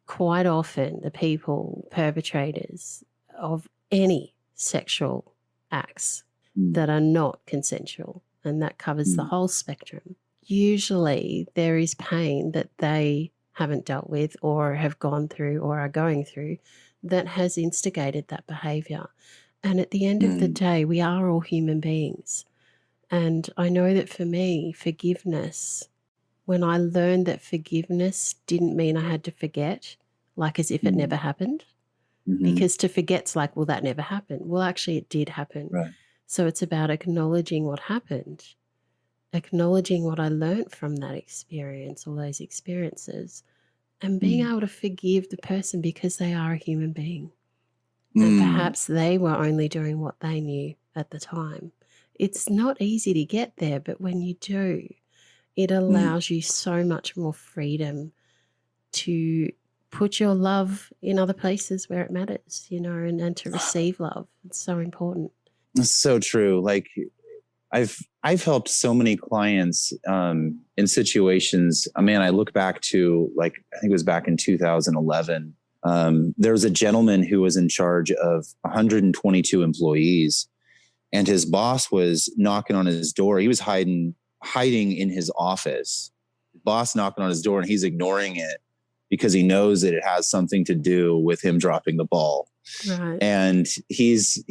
Quite often the people, perpetrators of any sexual acts that are not consensual, and that covers the whole spectrum. Usually there is pain that they haven't dealt with or have gone through or are going through that has instigated that behaviour. And at the end of the day, we are all human beings. And I know that for me, forgiveness, when I learned that forgiveness didn't mean I had to forget, like as if it never happened, because to forget's like, well, that never happened. Well, actually it did happen. Right. So it's about acknowledging what happened, acknowledging what I learned from that experience or those experiences, and being able to forgive the person because they are a human being. And perhaps they were only doing what they knew at the time. It's not easy to get there, but when you do, it allows you so much more freedom to put your love in other places where it matters, you know, and to receive love. It's so important. It's so true. Like I've helped so many clients in situations. Man, I look back to, like, I think it was back in 2011. There was a gentleman who was in charge of 122 employees, and his boss was knocking on his door. He was hiding in his office. Boss knocking on his door, and he's ignoring it because he knows that it has something to do with him dropping the ball. Right. And he's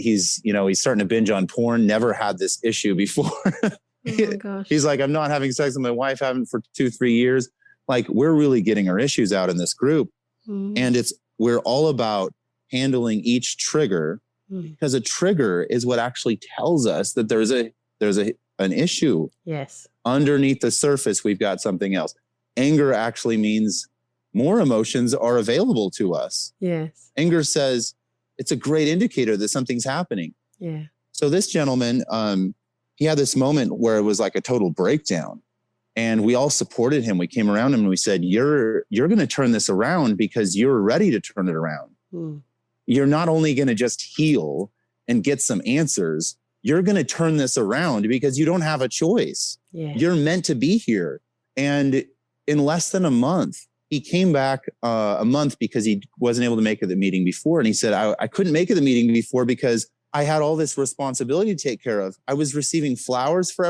starting to binge on porn. Never had this issue before. Oh my gosh. He's like, I'm not having sex with my wife, haven't for 2-3 years. Like, we're really getting our issues out in this group. And we're all about handling each trigger, because a trigger is what actually tells us that there's an issue. Yes. Underneath the surface, we've got something else. Anger actually means more emotions are available to us. Yes. Anger says it's a great indicator that something's happening. Yeah. So this gentleman, he had this moment where it was like a total breakdown, and we all supported him. We came around him and we said, you're going to turn this around because you're ready to turn it around. You're not only going to just heal and get some answers, you're going to turn this around because you don't have a choice. Yeah. You're meant to be here. And in less than a month, he came back a month because he wasn't able to make it the meeting before. And he said, I couldn't make it the meeting before because I had all this responsibility to take care of. I was receiving flowers from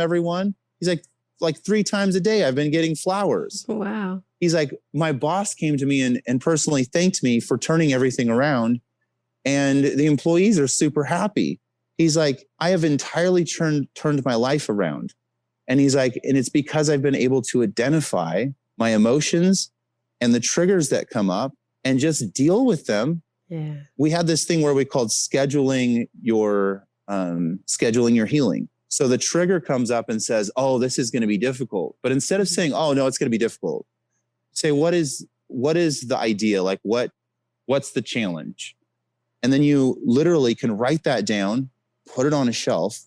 everyone. He's like 3 times a day, I've been getting flowers. Wow. He's like, my boss came to me and personally thanked me for turning everything around. And the employees are super happy. He's like, I have entirely turned my life around. And he's like, and it's because I've been able to identify my emotions and the triggers that come up and just deal with them. Yeah. We had this thing where we called scheduling your healing. So the trigger comes up and says, oh, this is going to be difficult. But instead of saying, oh, no, it's going to be difficult, say, what is the idea? Like, what's the challenge? And then you literally can write that down, put it on a shelf.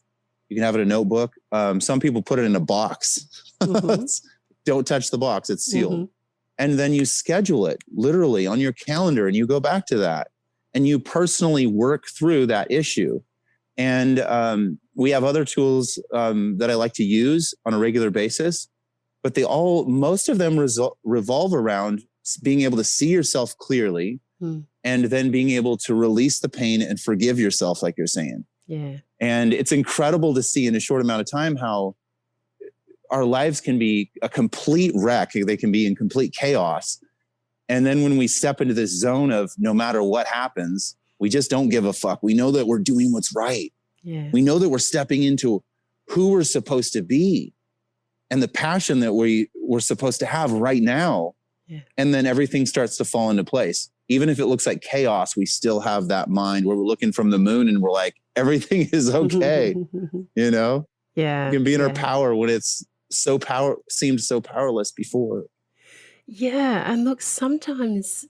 You can have it in a notebook. Some people put it in a box. Mm-hmm. Don't touch the box. It's sealed. Mm-hmm. And then you schedule it literally on your calendar and you go back to that and you personally work through that issue. And we have other tools that I like to use on a regular basis, but most of them revolve around being able to see yourself clearly and then being able to release the pain and forgive yourself, like you're saying. Yeah. And it's incredible to see in a short amount of time how our lives can be a complete wreck. They can be in complete chaos. And then when we step into this zone of no matter what happens, we just don't give a fuck. We know that we're doing what's right. Yeah. We know that we're stepping into who we're supposed to be and the passion that we're supposed to have right now. Yeah. And then everything starts to fall into place. Even if it looks like chaos, we still have that mind where we're looking from the moon and we're like, everything is okay. You know? Yeah. We can be in our power when it's seemed so powerless before. Yeah. And look, sometimes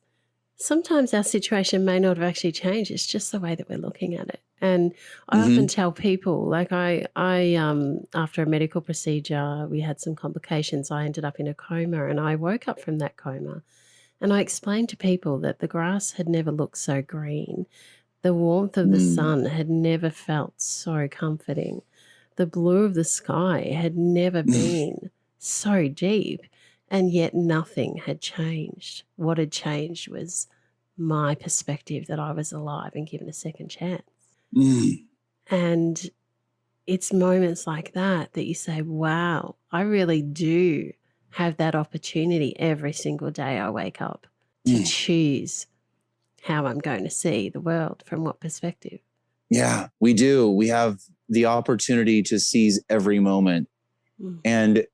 our situation may not have actually changed. It's just the way that we're looking at it. And I often tell people, like I after a medical procedure, we had some complications. I ended up in a coma and I woke up from that coma. And I explained to people that the grass had never looked so green. The warmth of the sun had never felt so comforting. The blue of the sky had never been so deep, and yet nothing had changed. What had changed was my perspective that I was alive and given a second chance. And it's moments like that you say, wow, I really do have that opportunity every single day I wake up to choose how I'm going to see the world, from what perspective. Yeah, we do. We have the opportunity to seize every moment. And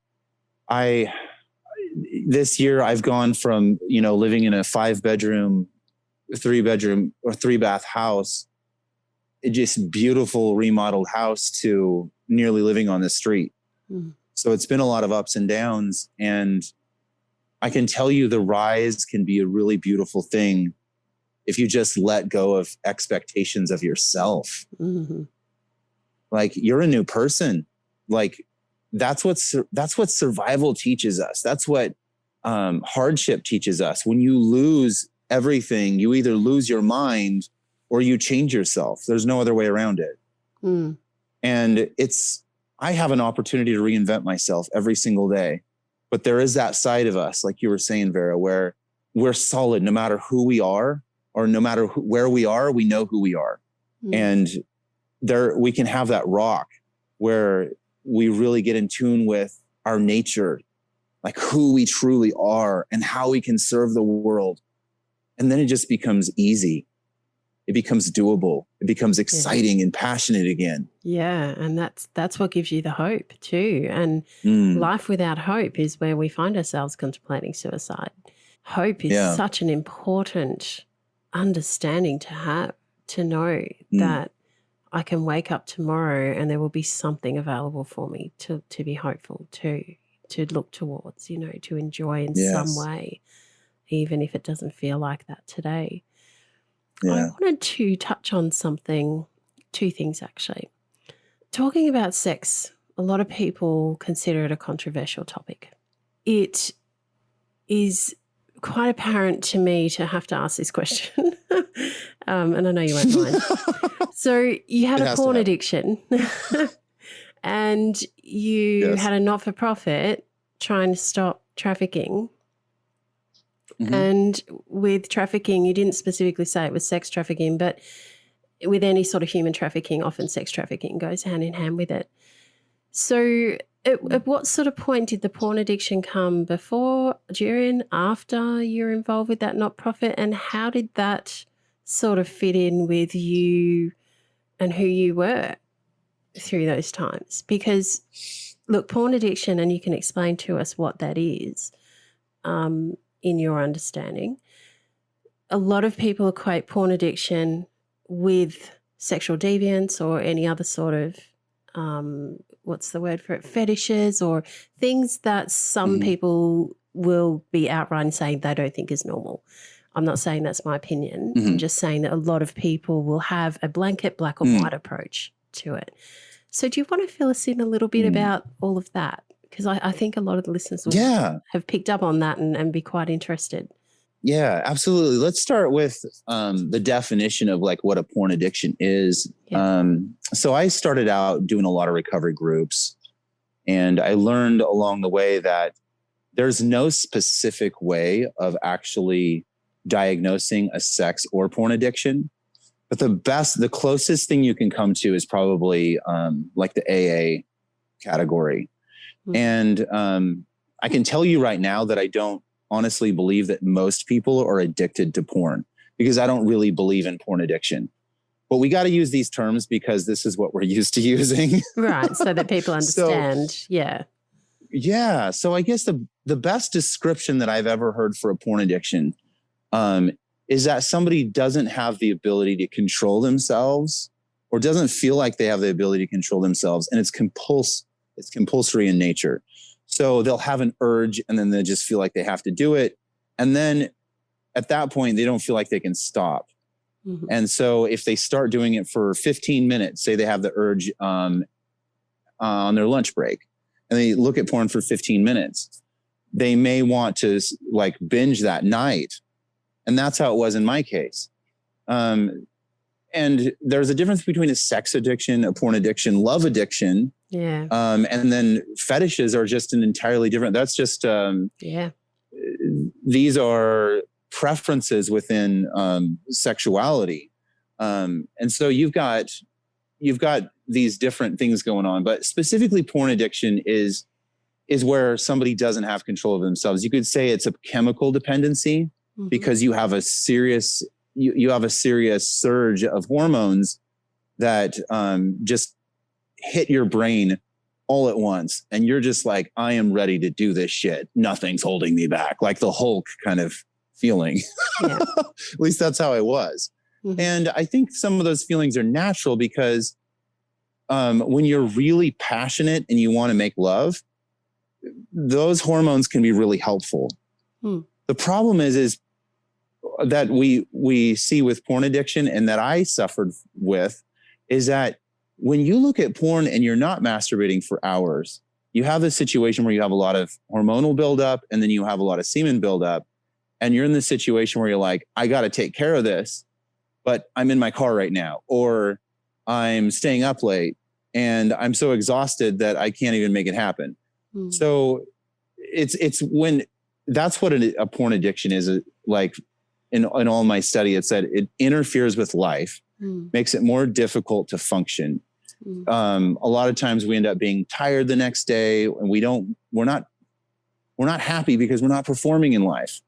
this year I've gone from, living in a 5-bedroom, 3-bedroom or 3-bath house, just beautiful remodeled house, to nearly living on the street. So it's been a lot of ups and downs. And I can tell you the rise can be a really beautiful thing if you just let go of expectations of yourself. Like, you're a new person. Like, that's what survival teaches us. That's what hardship teaches us. When you lose everything, you either lose your mind or you change yourself. There's no other way around it. And I have an opportunity to reinvent myself every single day. But there is that side of us, like you were saying, Vera, where we're solid no matter who we are, or no matter where we are, we know who we are. And we can have that rock where we really get in tune with our nature, like who we truly are and how we can serve the world. And then it just becomes easy. It becomes doable. It becomes exciting and passionate again. Yeah. And that's what gives you the hope too. And life without hope is where we find ourselves contemplating suicide. Hope is such an important understanding to have, to know that I can wake up tomorrow and there will be something available for me to be hopeful, to look towards, to enjoy in some way, even if it doesn't feel like that today. I wanted to touch on two things actually. Talking about sex, a lot of people consider it a controversial topic. It is quite apparent to me to have to ask this question, and I know you won't mind. So you had a porn addiction and you had a not-for-profit trying to stop trafficking. And with trafficking, you didn't specifically say it was sex trafficking, but with any sort of human trafficking, often sex trafficking goes hand in hand with it. So at what sort of point did the porn addiction come? Before, during, after you were involved with that not-profit? And how did that sort of fit in with you and who you were through those times? Because, look, porn addiction, and you can explain to us what that is in your understanding, a lot of people equate porn addiction with sexual deviance or any other sort of, what's the word for it, fetishes or things that some people will be outright saying they don't think is normal. I'm not saying that's my opinion. I'm just saying that a lot of people will have a blanket black or white approach to it. So do you want to fill us in a little bit about all of that? Because I think a lot of the listeners will have picked up on that and be quite interested. Yeah, absolutely. Let's start with the definition of like what a porn addiction is. Yeah. So I started out doing a lot of recovery groups, and I learned along the way that there's no specific way of actually diagnosing a sex or porn addiction. But the closest thing you can come to is probably like the AA category. And I can tell you right now that I don't honestly believe that most people are addicted to porn, because I don't really believe in porn addiction. But we got to use these terms because this is what we're used to using. Right. So that people understand. Yeah. So I guess the best description that I've ever heard for a porn addiction is that somebody doesn't have the ability to control themselves, or doesn't feel like they have the ability to control themselves. And it's compulsory in nature. So they'll have an urge and then they just feel like they have to do it. And then at that point, they don't feel like they can stop. And so if they start doing it for 15 minutes, say they have the urge on their lunch break, and they look at porn for 15 minutes, they may want to like binge that night. And that's how it was in my case. And there's a difference between a sex addiction, a porn addiction, love addiction. Yeah. And then fetishes are just an entirely different, that's just, these are preferences within sexuality. And so you've got these different things going on, but specifically porn addiction is where somebody doesn't have control of themselves. You could say it's a chemical dependency, because you have a serious, you have a serious surge of hormones that just hit your brain all at once. And you're just like, I am ready to do this shit. Nothing's holding me back. Like the Hulk kind of feeling. Yeah. At least that's how I was. And I think some of those feelings are natural because when you're really passionate and you want to make love, those hormones can be really helpful. The problem is that we see with porn addiction, and that I suffered with, is that when you look at porn and you're not masturbating for hours, you have this situation where you have a lot of hormonal buildup, and then you have a lot of semen buildup, and you're in this situation where you're like, I got to take care of this, but I'm in my car right now, or I'm staying up late and I'm so exhausted that I can't even make it happen. So it's when that's what a porn addiction is. Like in all my study, it said it interferes with life, makes it more difficult to function. A lot of times we end up being tired the next day, and we're not happy because we're not performing in life.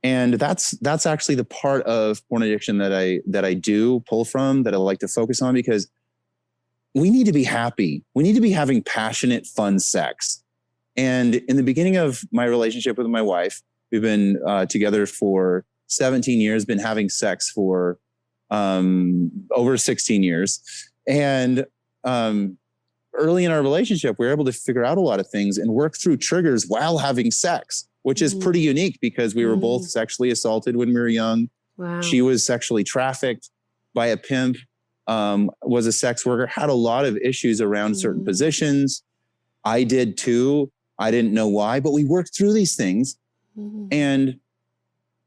And that's actually the part of porn addiction that I do pull from, that I like to focus on, because we need to be happy. We need to be having passionate, fun sex. And in the beginning of my relationship with my wife, we've been together for 17 years, been having sex for over 16 years. And early in our relationship, we were able to figure out a lot of things and work through triggers while having sex, which is pretty unique because we were both sexually assaulted when we were young. Wow. She was sexually trafficked by a pimp, was a sex worker, had a lot of issues around certain positions. I did too. I didn't know why, but we worked through these things. And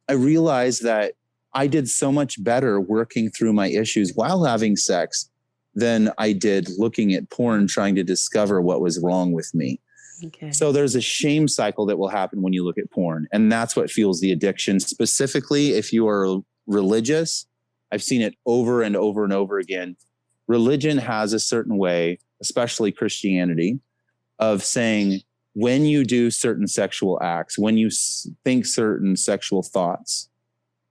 I realized that I did so much better working through my issues while having sex than I did looking at porn, trying to discover what was wrong with me. Okay. So there's a shame cycle that will happen when you look at porn. And that's what fuels the addiction. Specifically, if you are religious, I've seen it over and over and over again. Religion has a certain way, especially Christianity, of saying when you do certain sexual acts, when you think certain sexual thoughts,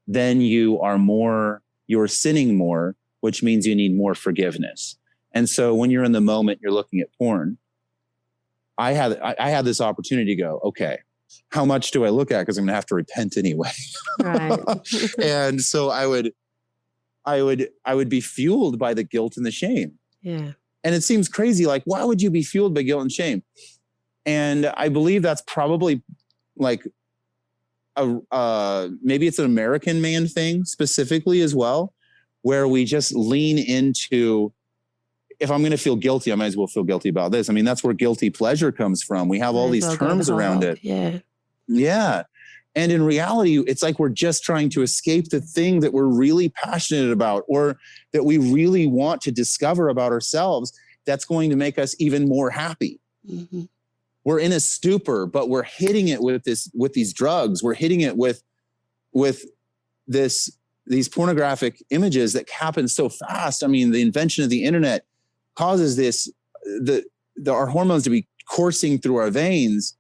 then you're sinning more, which means you need more forgiveness. And so when you're in the moment, you're looking at porn. I had this opportunity to go, okay, how much do I look at? Because I'm going to have to repent anyway. Right. And so I would be fueled by the guilt and the shame. Yeah. And it seems crazy. Like, why would you be fueled by guilt and shame? And I believe that's probably like maybe it's an American man thing specifically as well, where we just lean into, if I'm going to feel guilty, I might as well feel guilty about this. I mean, that's where guilty pleasure comes from. We have all these terms around it. Yeah. Yeah. And in reality, it's like we're just trying to escape the thing that we're really passionate about, or that we really want to discover about ourselves, that's going to make us even more happy. Mm-hmm. We're in a stupor, but we're hitting it with these drugs. We're hitting it with these pornographic images that happen so fast. I mean, the invention of the internet causes our hormones to be coursing through our veins.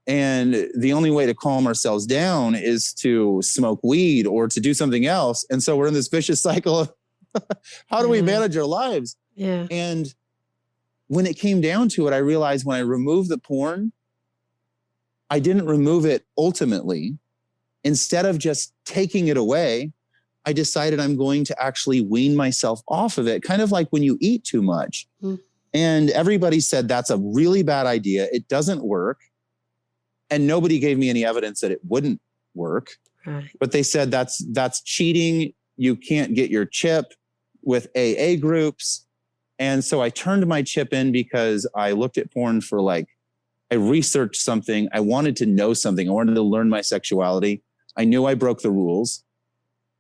And the only way to calm ourselves down is to smoke weed or to do something else. And so we're in this vicious cycle of how do we manage our lives? Yeah. And when it came down to it, I realized when I removed the porn, I didn't remove it ultimately. Instead of just taking it away, I decided I'm going to actually wean myself off of it, kind of like when you eat too much. Mm. And everybody said that's a really bad idea. It doesn't work. And nobody gave me any evidence that it wouldn't work. Right. But they said that's cheating. You can't get your chip with AA groups. And so I turned my chip in because I looked at porn I researched something. I wanted to know something. I wanted to learn my sexuality. I knew I broke the rules.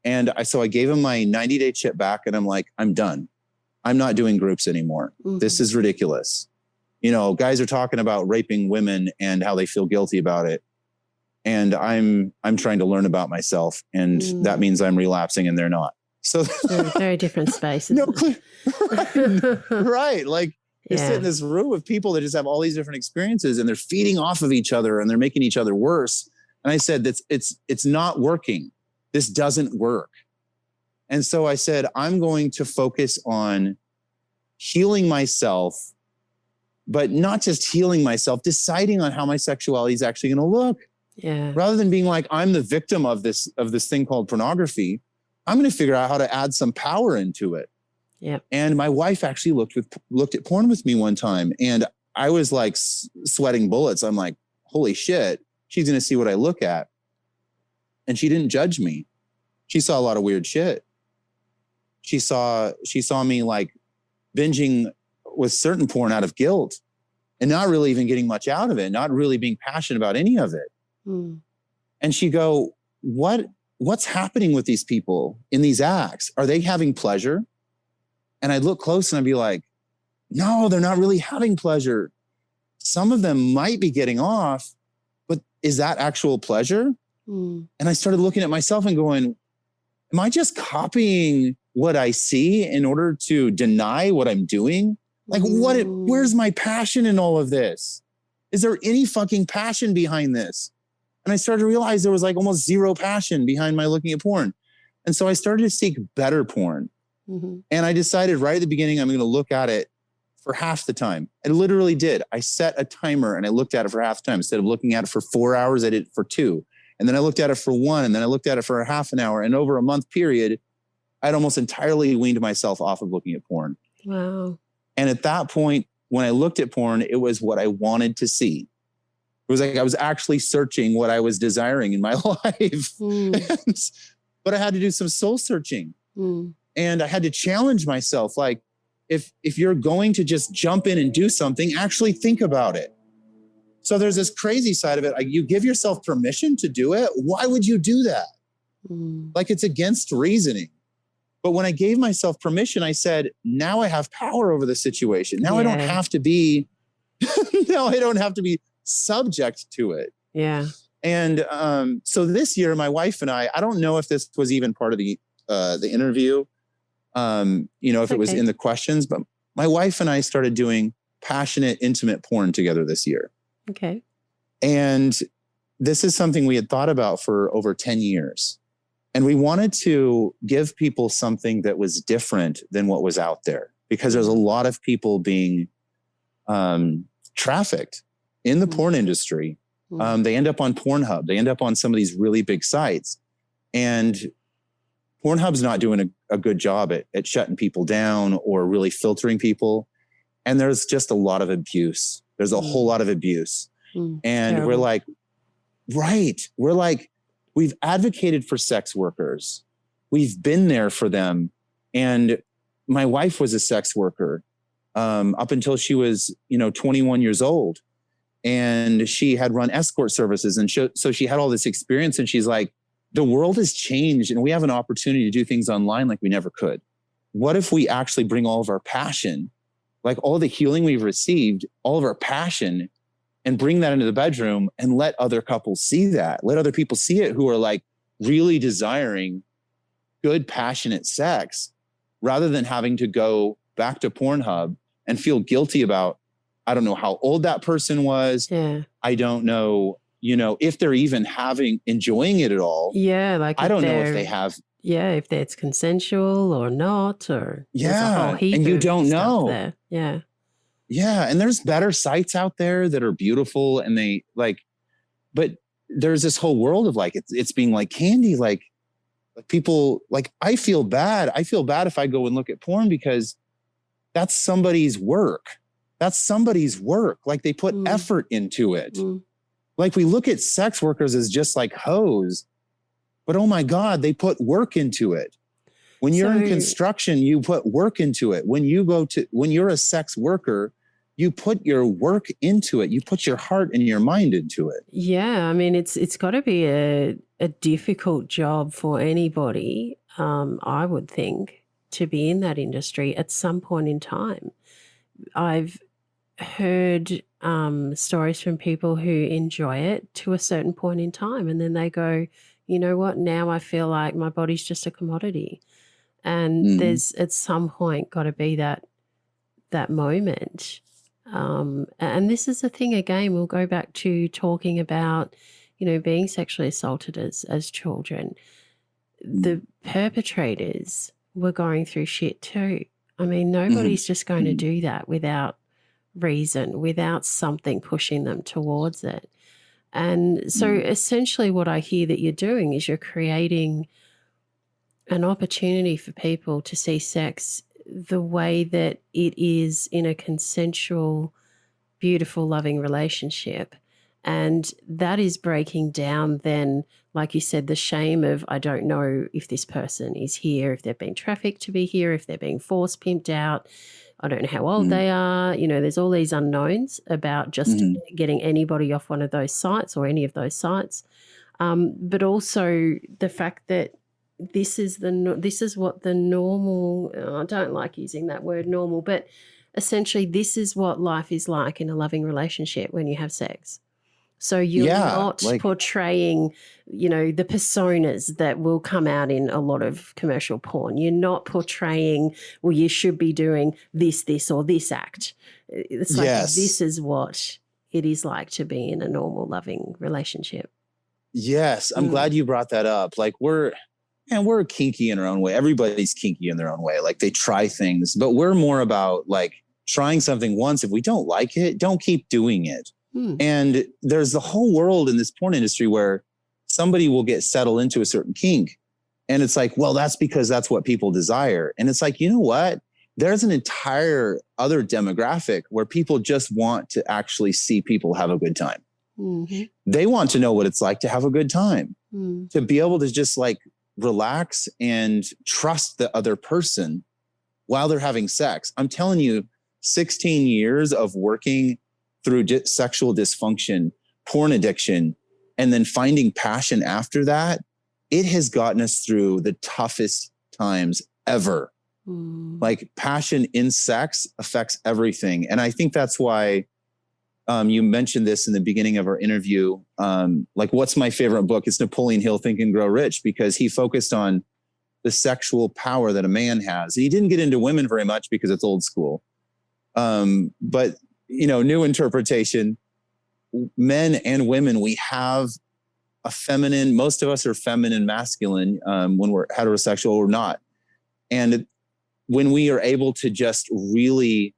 And so I gave him my 90-day chip back, and I'm like, I'm done. I'm not doing groups anymore. Mm-hmm. This is ridiculous. You know, guys are talking about raping women and how they feel guilty about it. And I'm trying to learn about myself. And that means I'm relapsing and they're not. So very different spaces. Right. Like you sit in this room of people that just have all these different experiences, and they're feeding off of each other and they're making each other worse. And I said, it's not working. This doesn't work. And so I said, I'm going to focus on healing myself, but not just healing myself, deciding on how my sexuality is actually going to look. Yeah. Rather than being like, I'm the victim of this thing called pornography, I'm going to figure out how to add some power into it. Yeah. And my wife actually looked at porn with me one time, and I was like sweating bullets. I'm like, holy shit, she's going to see what I look at. And she didn't judge me. She saw a lot of weird shit. She saw me like binging with certain porn out of guilt and not really even getting much out of it, not really being passionate about any of it. Mm. And she'd go, what's happening with these people in these acts? Are they having pleasure? And I'd look close and I'd be like, no, they're not really having pleasure. Some of them might be getting off, but is that actual pleasure? Mm. And I started looking at myself and going, am I just copying what I see in order to deny what I'm doing? Like, where's my passion in all of this? Is there any fucking passion behind this? And I started to realize there was like almost zero passion behind my looking at porn. And so I started to seek better porn. Mm-hmm. And I decided right at the beginning, I'm going to look at it for half the time. I literally did. I set a timer and I looked at it for half the time. Instead of looking at it for 4 hours, I did it for 2. And then I looked at it for 1. And then I looked at it for a half an hour. And over a month period, I'd almost entirely weaned myself off of looking at porn. Wow. And at that point, when I looked at porn, it was what I wanted to see. It was like I was actually searching what I was desiring in my life. Mm. But I had to do some soul searching. Mm. And I had to challenge myself. Like, if you're going to just jump in and do something, actually think about it. So there's this crazy side of it. Like, you give yourself permission to do it. Why would you do that? Mm. Like, it's against reasoning. But when I gave myself permission, I said, now I have power over the situation. Now I don't have to be, subject to it. Yeah. And so this year, my wife and I don't know if this was even part of the interview, if it was in the questions, but my wife and I started doing passionate, intimate porn together this year. Okay. And this is something we had thought about for over 10 years. And we wanted to give people something that was different than what was out there, because there's a lot of people being trafficked in the porn industry. They end up on Pornhub. They end up on some of these really big sites. And Pornhub's not doing a good job at shutting people down or really filtering people. And there's just a lot of abuse. There's a whole lot of abuse. And terrible. We're like, right. We're like, we've advocated for sex workers. We've been there for them. And my wife was a sex worker up until she was, 21 years old. And she had run escort services. And so she had all this experience. And she's like, the world has changed and we have an opportunity to do things online like we never could. What if we actually bring all of our passion, like all the healing we've received, all of our passion, and bring that into the bedroom and let other couples see that, let other people see it who are like really desiring good, passionate sex, rather than having to go back to Pornhub and feel guilty about, I don't know how old that person was. Yeah. I don't know, if they're even enjoying it at all. Yeah. Like I don't know if they have. Yeah. If it's consensual or not, or yeah. There's a whole heap and you of don't stuff know. There. Yeah. Yeah. And there's better sites out there that are beautiful and they like, but there's this whole world of like, it's being like candy, like people, like, I feel bad. I feel bad if I go and look at porn because that's somebody's work. That's somebody's work. Like they put effort into it. Like we look at sex workers as just like hoes, but oh my God, they put work into it. When you're in construction, you put work into it. When you're a sex worker, you put your work into it. You put your heart and your mind into it. Yeah. I mean, it's got to be a difficult job for anybody, I would think, to be in that industry at some point in time. I've heard stories from people who enjoy it to a certain point in time, and then they go, you know what, now I feel like my body's just a commodity. And there's at some point got to be that moment. And this is the thing, again, we'll go back to talking about, being sexually assaulted as children. The perpetrators were going through shit too. I mean, nobody's just going to do that without reason, without something pushing them towards it. And so essentially what I hear that you're doing is you're creating an opportunity for people to see sex the way that it is in a consensual, beautiful, loving relationship. And that is breaking down then, like you said, the shame of, I don't know if this person is here, if they've been trafficked to be here, if they're being force pimped out. I don't know how old they are. There's all these unknowns about just getting anybody off one of those sites or any of those sites. But also the fact that this is what the normal, I don't like using that word normal, but essentially this is what life is like in a loving relationship when you have sex. So you're not portraying, the personas that will come out in a lot of commercial porn. You're not portraying, well, you should be doing this, or this act. It's like this is what it is like to be in a normal, loving relationship. Yes, I'm glad you brought that up. Like we're kinky in our own way. Everybody's kinky in their own way. Like they try things, but we're more about like trying something once. If we don't like it, don't keep doing it. And there's the whole world in this porn industry where somebody will get settled into a certain kink. And it's like, well, that's because that's what people desire. And it's like, you know what? There's an entire other demographic where people just want to actually see people have a good time. They want to know what it's like to have a good time, to be able to just like relax and trust the other person while they're having sex. I'm telling you, 16 years of working through sexual dysfunction, porn addiction, and then finding passion after that, it has gotten us through the toughest times ever. Like passion in sex affects everything. And I think that's why you mentioned this in the beginning of our interview. Like, what's my favorite book? It's Napoleon Hill, Think and Grow Rich, because he focused on the sexual power that a man has. He didn't get into women very much because it's old school. But new interpretation, men and women, we have a feminine, most of us are feminine, masculine, when we're heterosexual or not. And when we are able to just really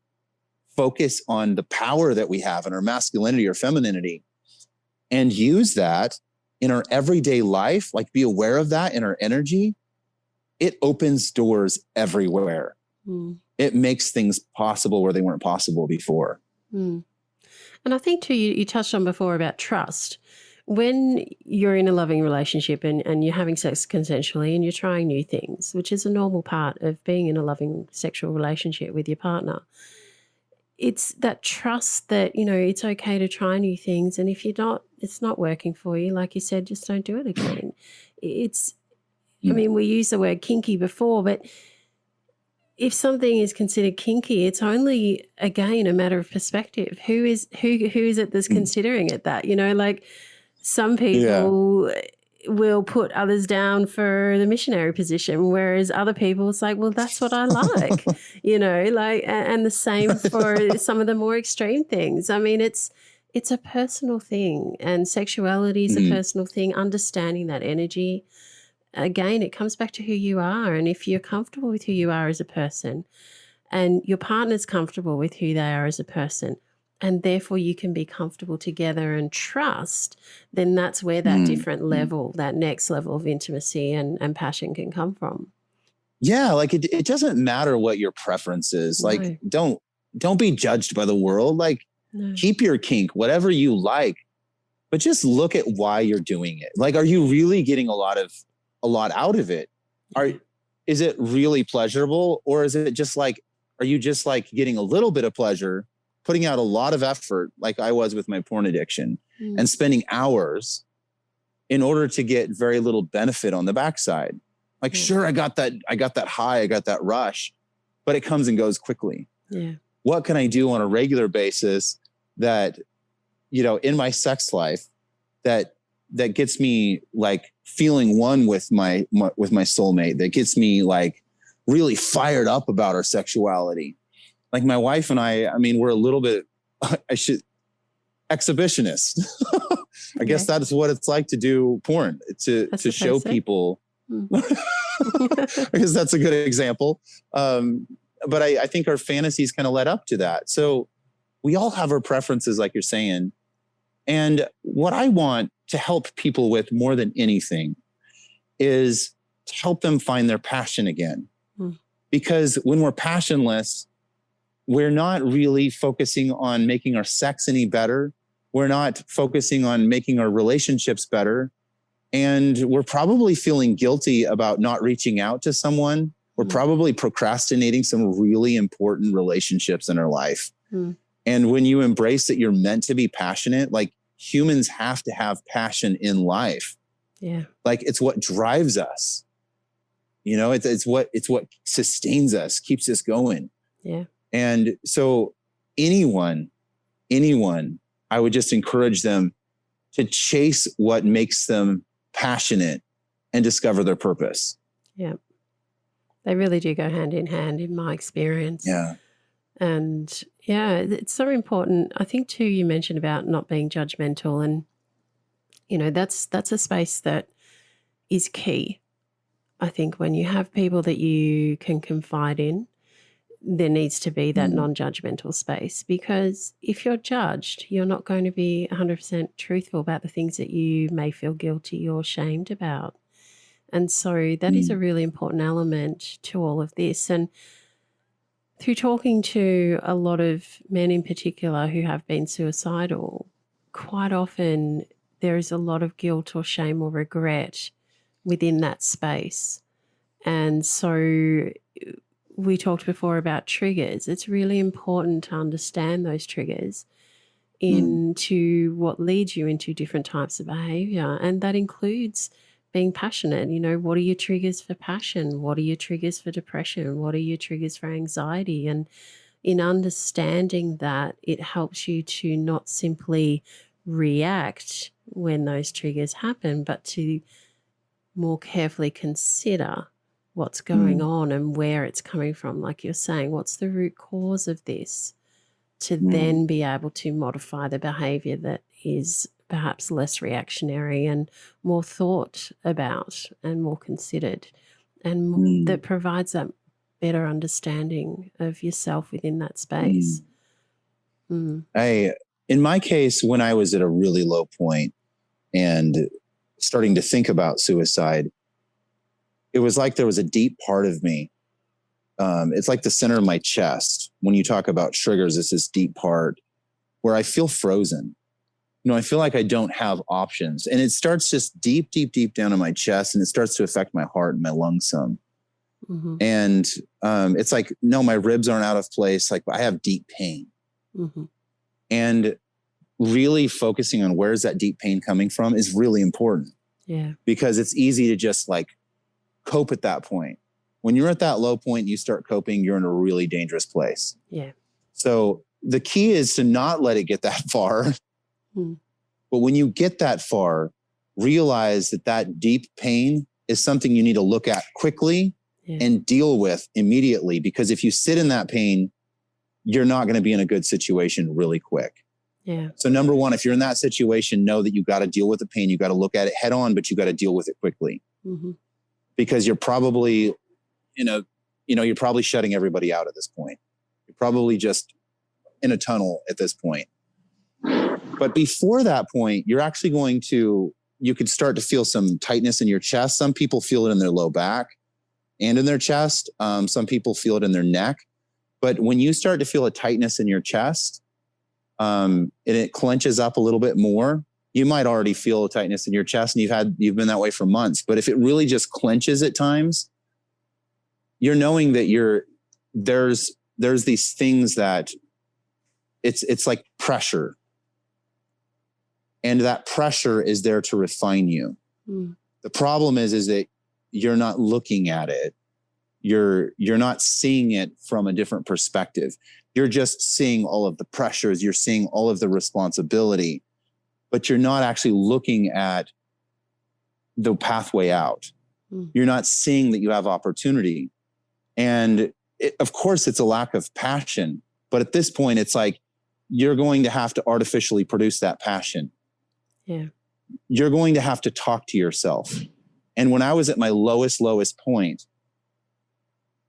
focus on the power that we have in our masculinity or femininity, and use that in our everyday life, like be aware of that in our energy, it opens doors everywhere. It makes things possible where they weren't possible before. And I think too, you touched on before about trust. When you're in a loving relationship and you're having sex consensually and you're trying new things, which is a normal part of being in a loving sexual relationship with your partner, it's that trust that, you know, it's okay to try new things. And if it's not working for you, like you said, just don't do it again. I mean, we used the word kinky before, but if something is considered kinky, it's only, again, a matter of perspective. Who is it that's considering it that? You know, like some people will put others down for the missionary position, whereas other people, it's like, well, that's what I like, you know, like, and the same for some of the more extreme things. I mean, it's a personal thing, and sexuality is a personal thing, understanding that energy. Again, it comes back to who you are. And if you're comfortable with who you are as a person and your partner's comfortable with who they are as a person, and therefore you can be comfortable together and trust, then that's where that different level, that next level of intimacy and passion can come from. Yeah, like it doesn't matter what your preference is. No. Like don't be judged by the world. Like keep your kink, whatever you like, but just look at why you're doing it. Like, are you really getting a lot out of it? Is it really pleasurable, or is it just like, are you just like getting a little bit of pleasure, putting out a lot of effort, like I was with my porn addiction, and spending hours in order to get very little benefit on the backside? Like, sure, I got that high, I got that rush, but it comes and goes quickly. Yeah. What can I do on a regular basis that, you know, in my sex life that gets me like feeling one with my soulmate, that gets me like really fired up about our sexuality? Like my wife and I mean, we're a little bit, exhibitionists. I guess that's what it's like to do porn, to show people, because that's a good example. But I think our fantasies kind of led up to that. So we all have our preferences, like you're saying. And what I want to help people with more than anything is to help them find their passion again. Because when we're passionless, we're not really focusing on making our sex any better. We're not focusing on making our relationships better. And we're probably feeling guilty about not reaching out to someone. We're probably procrastinating some really important relationships in our life. And when you embrace that you're meant to be passionate, like humans have to have passion in life. Yeah. Like it's what drives us. You know, it's what sustains us, keeps us going. Yeah. And so anyone, I would just encourage them to chase what makes them passionate and discover their purpose. Yeah. They really do go hand in hand in my experience. Yeah. And yeah, it's so important. I think too, you mentioned about not being judgmental, and, you know, that's a space that is key. I think when you have people that you can confide in, there needs to be that non-judgmental space, because if you're judged, you're not going to be 100% truthful about the things that you may feel guilty or shamed about. And so that is a really important element to all of this. And through talking to a lot of men in particular who have been suicidal, quite often there is a lot of guilt or shame or regret within that space. And so we talked before about triggers. It's really important to understand those triggers into what leads you into different types of behavior. And that includes being passionate. You know, what are your triggers for passion? What are your triggers for depression? What are your triggers for anxiety? And in understanding that, it helps you to not simply react when those triggers happen, but to more carefully consider what's going on and where it's coming from. Like you're saying, what's the root cause of this, to then be able to modify the behavior that is perhaps less reactionary and more thought about and more considered, and that provides that better understanding of yourself within that space. In my case, when I was at a really low point, and starting to think about suicide, it was like there was a deep part of me. It's like the center of my chest. When you talk about triggers, it's this deep part where I feel frozen. I feel like I don't have options. And it starts just deep, deep, deep down in my chest, and it starts to affect my heart and my lungs some. Mm-hmm. And it's like, no, my ribs aren't out of place. Like, I have deep pain. Mm-hmm. And really focusing on where's that deep pain coming from is really important. Yeah. Because it's easy to just like cope at that point. When you're at that low point and you start coping, you're in a really dangerous place. Yeah. So the key is to not let it get that far. But when you get that far, realize that that deep pain is something you need to look at quickly and deal with immediately. Because if you sit in that pain, you're not going to be in a good situation really quick. Yeah. So number one, if you're in that situation, know that you got to deal with the pain. You got to look at it head on, but you got to deal with it quickly. Mm-hmm. Because you're probably, you're probably shutting everybody out at this point. You're probably just in a tunnel at this point. But before that point, you're actually you could start to feel some tightness in your chest. Some people feel it in their low back and in their chest. Some people feel it in their neck. But when you start to feel a tightness in your chest, and it clenches up a little bit more, you might already feel a tightness in your chest and you've been that way for months. But if it really just clenches at times, you're knowing that there's these things that it's like pressure. And that pressure is there to refine you. Mm. The problem is that you're not looking at it. You're not seeing it from a different perspective. You're just seeing all of the pressures. You're seeing all of the responsibility, but you're not actually looking at the pathway out. Mm. You're not seeing that you have opportunity. And of course, it's a lack of passion. But at this point, it's like you're going to have to artificially produce that passion. Yeah. You're going to have to talk to yourself. And when I was at my lowest point,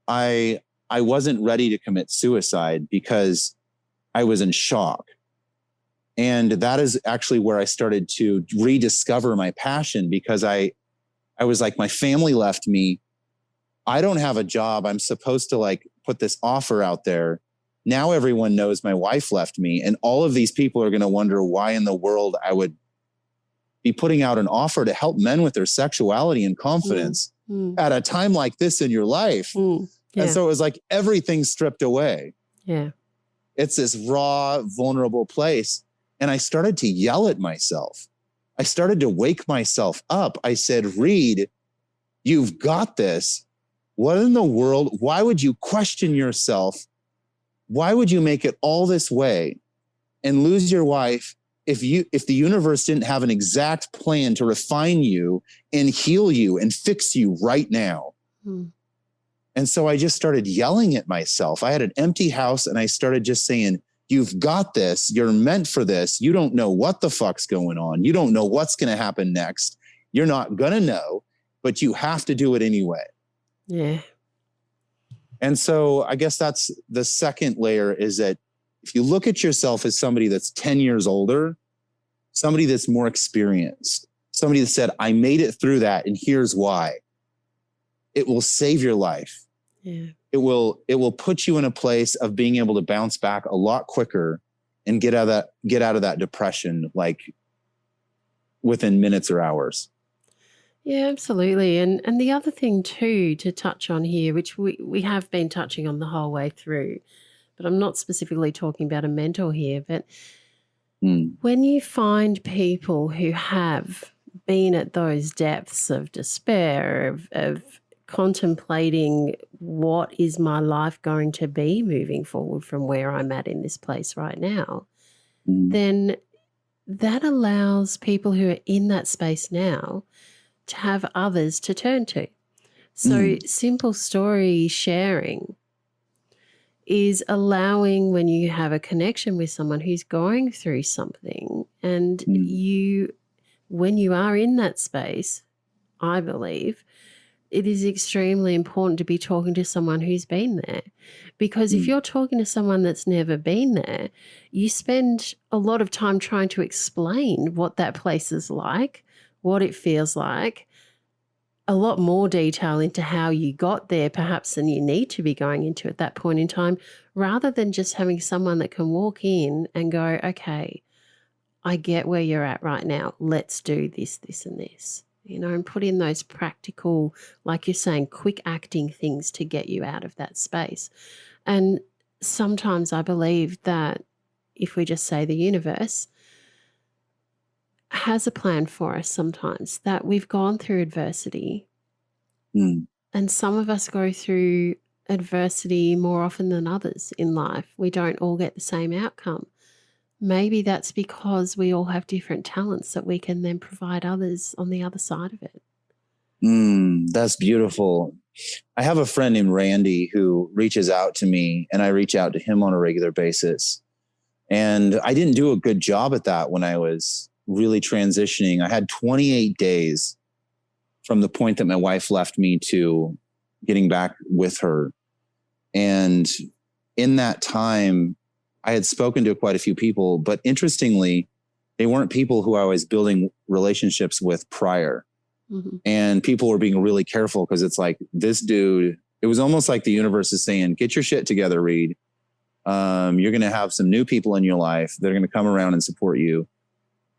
I wasn't ready to commit suicide because I was in shock. And that is actually where I started to rediscover my passion, because I was like, my family left me. I don't have a job. I'm supposed to like put this offer out there. Now everyone knows my wife left me. And all of these people are going to wonder why in the world I would be putting out an offer to help men with their sexuality and confidence at a time like this in your life. Yeah. And so it was like everything stripped away. Yeah. It's this raw, vulnerable place. And I started to yell at myself. I started to wake myself up. I said, Reed, you've got this. What in the world? Why would you question yourself? Why would you make it all this way and lose your wife if the universe didn't have an exact plan to refine you and heal you and fix you right now? And so I just started yelling at myself. I had an empty house and I started just saying, you've got this. You're meant for this. You don't know what the fuck's going on. You don't know what's going to happen next. You're not going to know, but you have to do it anyway. Yeah. And so I guess that's the second layer, is that if you look at yourself as somebody that's 10 years older, somebody that's more experienced, somebody that said, I made it through that and here's why, it will save your life. Yeah. It will put you in a place of being able to bounce back a lot quicker and get out of that depression, like within minutes or hours. Yeah, absolutely. And the other thing too to touch on here, which we have been touching on the whole way through, but I'm not specifically talking about a mentor here, but when you find people who have been at those depths of despair, of contemplating what is my life going to be moving forward from where I'm at in this place right now, then that allows people who are in that space now to have others to turn to. So simple story sharing is allowing, when you have a connection with someone who's going through something, and when you are in that space, I believe, it is extremely important to be talking to someone who's been there, because if you're talking to someone that's never been there, you spend a lot of time trying to explain what that place is like, what it feels like, a lot more detail into how you got there perhaps than you need to be going into at that point in time, rather than just having someone that can walk in and go, okay, I get where you're at right now. Let's do this, this, and this, and put in those practical, like you're saying, quick acting things to get you out of that space. And sometimes I believe that if we just say the universe has a plan for us sometimes, that we've gone through adversity. And some of us go through adversity more often than others in life. We don't all get the same outcome. Maybe that's because we all have different talents that we can then provide others on the other side of it. That's beautiful. I have a friend named Randy who reaches out to me, and I reach out to him on a regular basis. And I didn't do a good job at that when I was really transitioning. I had 28 days from the point that my wife left me to getting back with her. And in that time, I had spoken to quite a few people, but interestingly, they weren't people who I was building relationships with prior. And people were being really careful because it's like, this dude, it was almost like the universe is saying, get your shit together, Reed. You're going to have some new people in your life that are going to come around and support you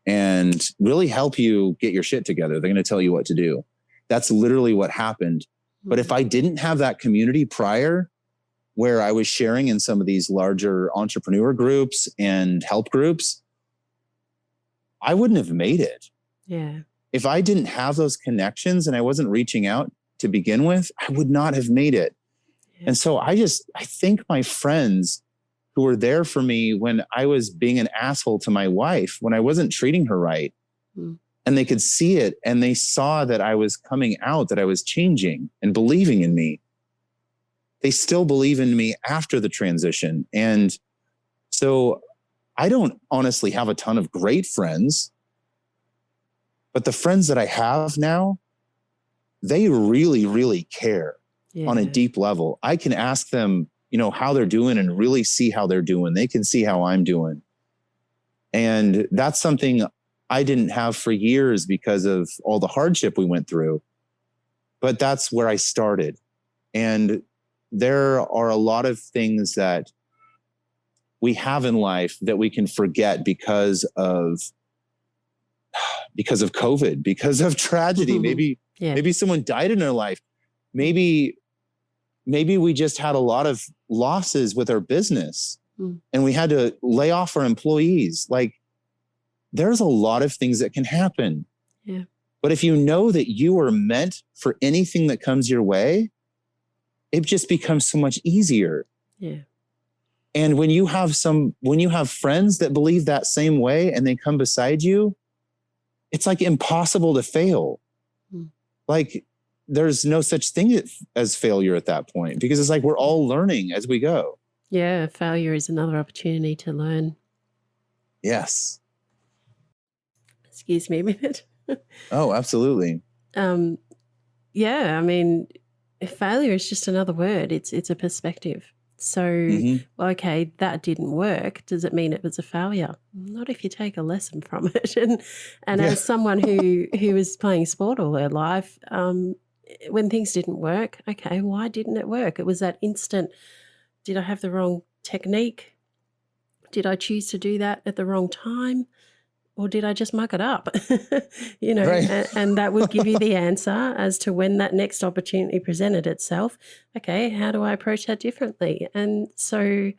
and really help you get your shit together. They're going to tell you what to do. That's literally what happened. But if I didn't have that community prior, where I was sharing in some of these larger entrepreneur groups and help groups, I wouldn't have made it. Yeah. If I didn't have those connections and I wasn't reaching out to begin with, I would not have made it. Yeah. And so I thank my friends who were there for me when I was being an asshole to my wife, when I wasn't treating her right. And they could see it, and they saw that I was coming out, that I was changing and believing in me. They still believe in me after the transition. And so I don't honestly have a ton of great friends, but the friends that I have now, they really, really care on a deep level. I can ask them, how they're doing and really see how they're doing. They can see how I'm doing. And that's something I didn't have for years because of all the hardship we went through. But that's where I started. And there are a lot of things that we have in life that we can forget because of COVID, because of tragedy. Maybe someone died in their life. Maybe we just had a lot of losses with our business and we had to lay off our employees. Like, there's a lot of things that can happen. Yeah. But if you know that you are meant for anything that comes your way, it just becomes so much easier. Yeah. And when you have friends that believe that same way and they come beside you, it's like impossible to fail. Like, there's no such thing as failure at that point, because it's like we're all learning as we go. Yeah, failure is another opportunity to learn. Yes. Excuse me a minute. Oh, absolutely. Yeah, I mean, failure is just another word. It's a perspective. So, okay, that didn't work. Does it mean it was a failure? Not if you take a lesson from it. And as someone who was playing sport all her life, when things didn't work, okay, why didn't it work? It was that instant, did I have the wrong technique? Did I choose to do that at the wrong time? Or did I just muck it up? Right. and that would give you the answer as to when that next opportunity presented itself. Okay, how do I approach that differently? And so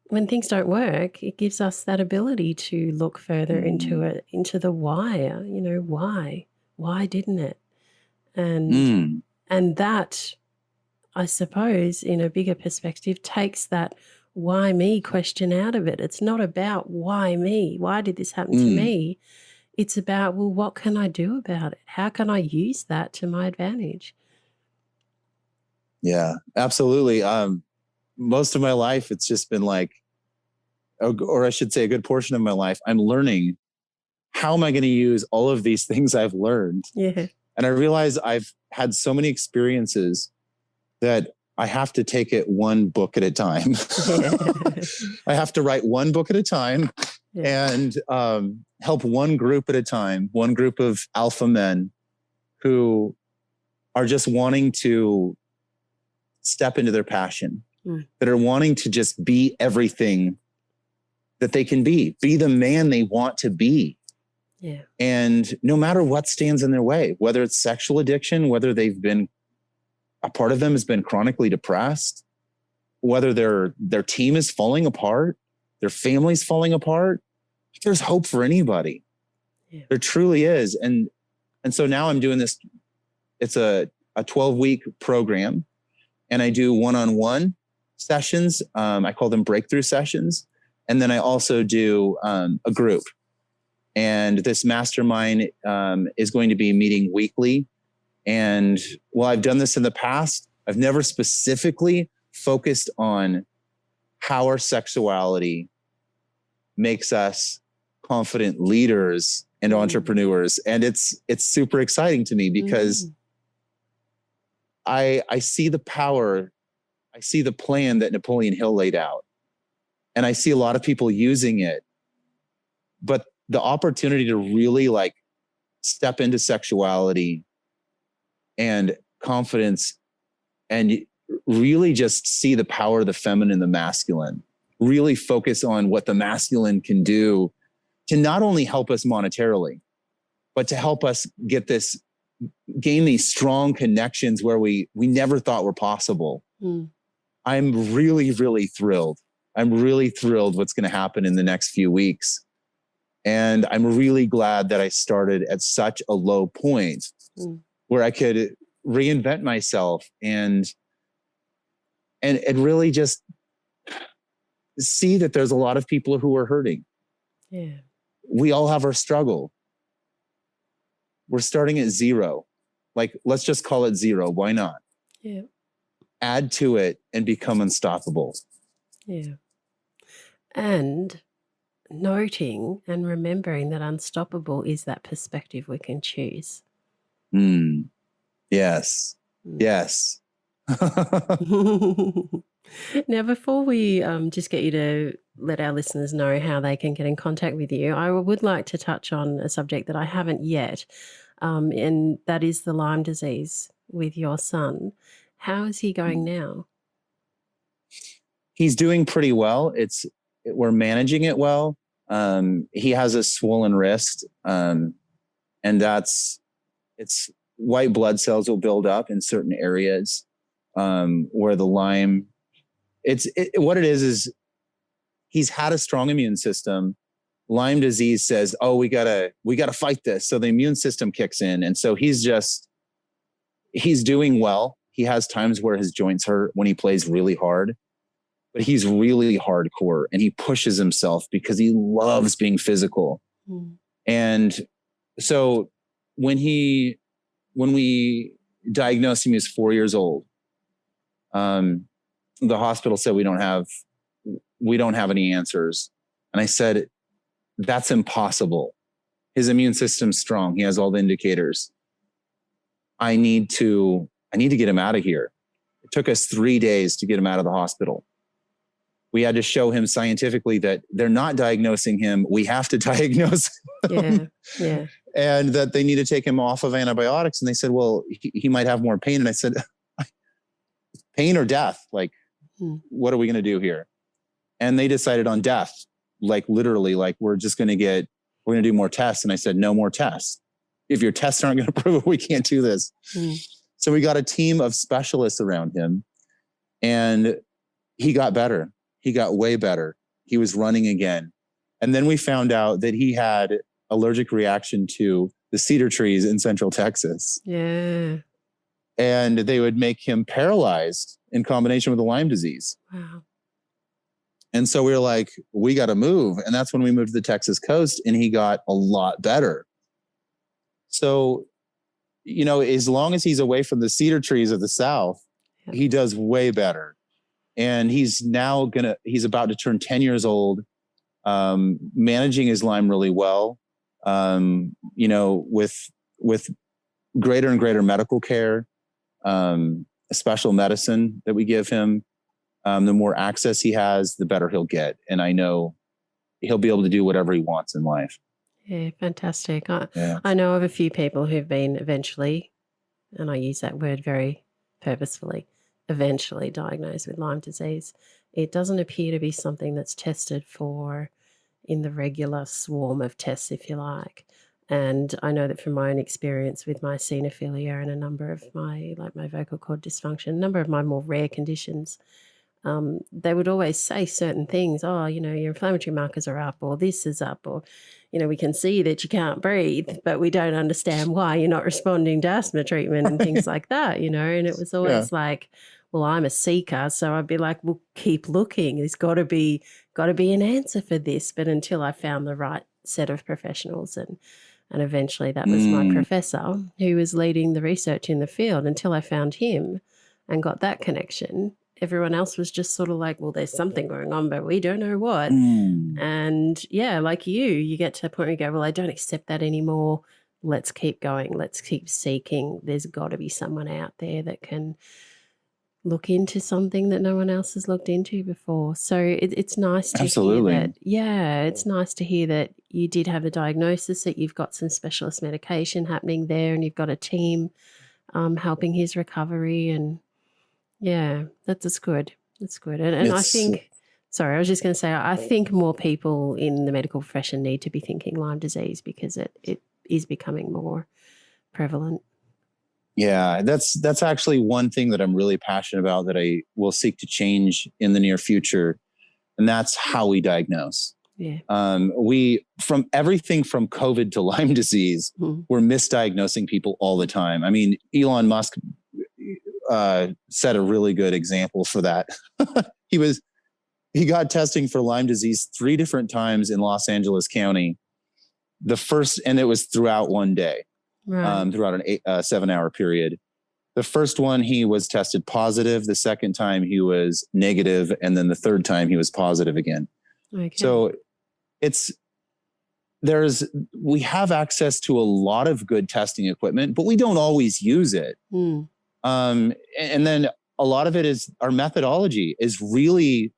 when things don't work, it gives us that ability to look further into the why. Why didn't it? And that, I suppose, in a bigger perspective, takes that why me question out of it. It's not about why me? Why did this happen to me? It's about, well, what can I do about it? How can I use that to my advantage? Yeah, absolutely. Most of my life, it's just been like, or I should say a good portion of my life, I'm learning, how am I going to use all of these things I've learned And I realize I've had so many experiences that I have to take it one book at a time. I have to write one book at a time and help one group at a time, one group of alpha men who are just wanting to step into their passion, that are wanting to just be everything that they can be the man they want to be. Yeah. And no matter what stands in their way, whether it's sexual addiction, whether they've been, a part of them has been chronically depressed, whether their team is falling apart, their family's falling apart, there's hope for anybody. Yeah. There truly is. And so now I'm doing this. It's a 12-week program, and I do one-on-one sessions. I call them breakthrough sessions. And then I also do a group. And this mastermind is going to be meeting weekly. And while I've done this in the past, I've never specifically focused on how our sexuality makes us confident leaders and entrepreneurs. And it's super exciting to me because I see the power, I see the plan that Napoleon Hill laid out. And I see a lot of people using it. But the opportunity to really like step into sexuality and confidence and really just see the power of the feminine and the masculine, really focus on what the masculine can do to not only help us monetarily, but to help us gain these strong connections where we never thought were possible. I'm really, really thrilled. I'm really thrilled what's going to happen in the next few weeks. And I'm really glad that I started at such a low point where I could reinvent myself and really just see that there's a lot of people who are hurting. Yeah. We all have our struggle. We're starting at zero. Like, let's just call it zero. Why not? Yeah. Add to it and become unstoppable. Yeah. And noting and remembering that unstoppable is that perspective we can choose. Yes. Yes. Now, before we just get you to let our listeners know how they can get in contact with you, I would like to touch on a subject that I haven't yet, and that is the Lyme disease with your son. How is he going now? He's doing pretty well. We're managing it well. He has a swollen wrist, and it's white blood cells will build up in certain areas where the Lyme. What it is he's had a strong immune system. Lyme disease says, "Oh, we gotta fight this." So the immune system kicks in, and so he's doing well. He has times where his joints hurt when he plays really hard. But he's really hardcore and he pushes himself because he loves being physical. And so when we diagnosed him, he was 4 years old. The hospital said, we don't have any answers. And I said, that's impossible. His immune system's strong. He has all the indicators. I need to get him out of here. It took us 3 days to get him out of the hospital. We had to show him scientifically that they're not diagnosing him. We have to diagnose him. Yeah. And that they need to take him off of antibiotics. And they said, well, he might have more pain. And I said, pain or death? Like, what are we going to do here? And they decided on death. Like literally, like we're going to do more tests. And I said, no more tests. If your tests aren't going to prove it, we can't do this. So we got a team of specialists around him and he got better. He got way better. He was running again. And then we found out that he had allergic reaction to the cedar trees in Central Texas. Yeah. And they would make him paralyzed in combination with the Lyme disease. Wow. And so we were like, we got to move. And that's when we moved to the Texas coast and he got a lot better. So, as long as he's away from the cedar trees of the South, he does way better. And he's about to turn 10 years old, managing his Lyme really well, with greater and greater medical care, special medicine that we give him, the more access he has, the better he'll get. And I know he'll be able to do whatever he wants in life. Yeah, fantastic. I know of a few people who've been eventually, and I use that word very purposefully, eventually diagnosed with Lyme disease. It doesn't appear to be something that's tested for in the regular swarm of tests, if you like. And I know that from my own experience with my eosinophilia and a number of my vocal cord dysfunction, a number of my more rare conditions, they would always say certain things. Oh, your inflammatory markers are up, or this is up, or, we can see that you can't breathe, but we don't understand why you're not responding to asthma treatment and things like that, and it was always like, well, I'm a seeker. So I'd be like, well, keep looking. There's got to be an answer for this. But until I found the right set of professionals, and eventually that was my professor who was leading the research in the field, until I found him and got that connection, everyone else was just sort of like, well, there's something going on, but we don't know what. And yeah, like you get to a point where you go, well, I don't accept that anymore. Let's keep going. Let's keep seeking. There's got to be someone out there that can look into something that no one else has looked into before. So it's nice to hear that. Yeah, it's nice to hear that you did have a diagnosis, that you've got some specialist medication happening there, and you've got a team helping his recovery. And yeah, that's good. That's good. And I think, sorry, I was just going to say, I think more people in the medical profession need to be thinking Lyme disease, because it is becoming more prevalent. Yeah, that's actually one thing that I'm really passionate about, that I will seek to change in the near future. And that's how we diagnose. Yeah. We, from everything from COVID to Lyme disease, we're misdiagnosing people all the time. I mean, Elon Musk set a really good example for that. He got testing for Lyme disease 3 different times in Los Angeles County. And it was throughout one day. Right. Throughout a 7-hour period. The first one, he was tested positive. The second time he was negative. And then the third time he was positive again. Okay. So we have access to a lot of good testing equipment, but we don't always use it. And then a lot of it is, our methodology is really,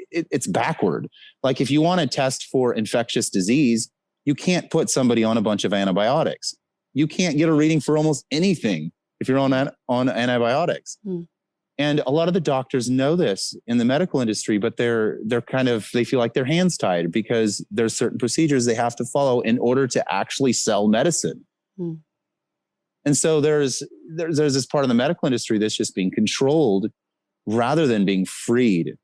it's backward. Like if you want to test for infectious disease, you can't put somebody on a bunch of antibiotics. You can't get a reading for almost anything if you're on antibiotics. And a lot of the doctors know this in the medical industry, but they feel like their hands tied, because there's certain procedures they have to follow in order to actually sell medicine. And so there's this part of the medical industry that's just being controlled rather than being freed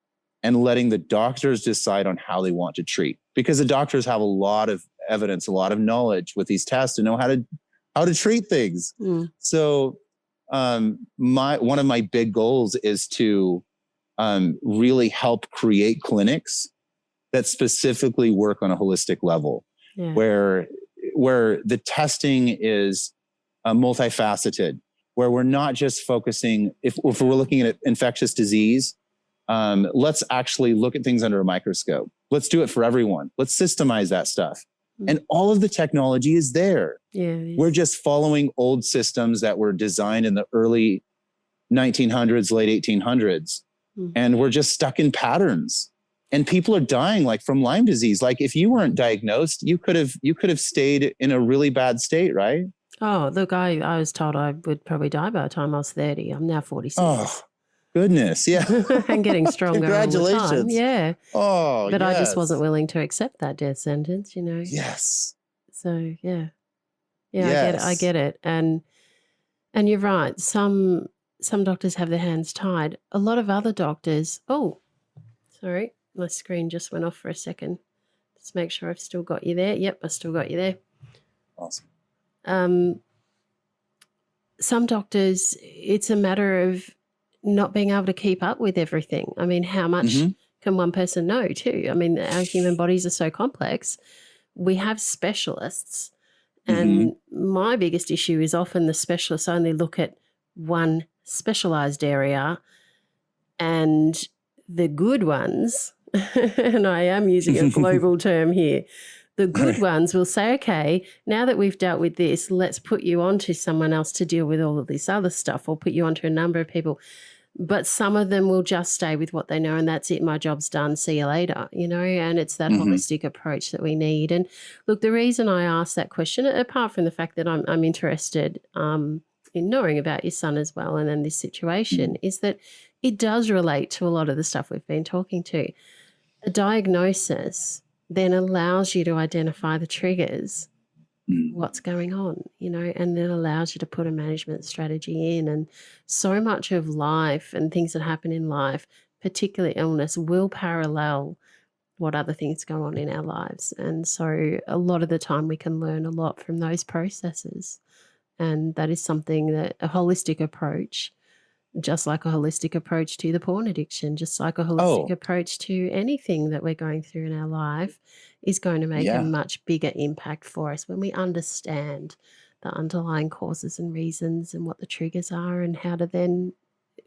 and letting the doctors decide on how they want to treat, because the doctors have a lot of evidence, a lot of knowledge with these tests to know how to treat things. So one of my big goals is to really help create clinics that specifically work on a holistic level, where the testing is multifaceted, where we're not just focusing, if we're looking at infectious disease, let's actually look at things under a microscope. Let's do it for everyone. Let's systemize that stuff. And all of the technology is there. Yeah, we're just following old systems that were designed in the early 1900s, late 1800s. And we're just stuck in patterns. And people are dying like from Lyme disease. Like if you weren't diagnosed, you could have stayed in a really bad state, right? Oh, look, I was told I would probably die by the time I was 30. I'm now 46. Oh, goodness. Yeah. And getting stronger. Congratulations. All the time. Yeah. Oh, but yes. I just wasn't willing to accept that death sentence, Yes. So, yeah. Yeah, yes. I get it. And you're right. Some doctors have their hands tied. A lot of other doctors, sorry, my screen just went off for a second. Just make sure I've still got you there. Yep, I still got you there. Awesome. Some doctors, it's a matter of not being able to keep up with everything. I mean, how much can one person know too? I mean, our human bodies are so complex. We have specialists, and my biggest issue is often the specialists only look at one specialized area, and the good ones, and I am using a global term here, The good ones will say, okay, now that we've dealt with this, let's put you onto someone else to deal with all of this other stuff, or put you onto a number of people. But some of them will just stay with what they know, and that's it. My job's done. See you later, and it's that holistic approach that we need. And look, the reason I asked that question, apart from the fact that I'm interested in knowing about your son as well and then this situation, is that it does relate to a lot of the stuff we've been talking to. A diagnosis then allows you to identify the triggers, what's going on, and then allows you to put a management strategy in. And so much of life and things that happen in life, particularly illness, will parallel what other things go on in our lives. And so a lot of the time we can learn a lot from those processes. And that is something that a holistic approach, just like a holistic approach to the porn addiction, just like a holistic approach to anything that we're going through in our life, is going to make a much bigger impact for us when we understand the underlying causes and reasons and what the triggers are and how to then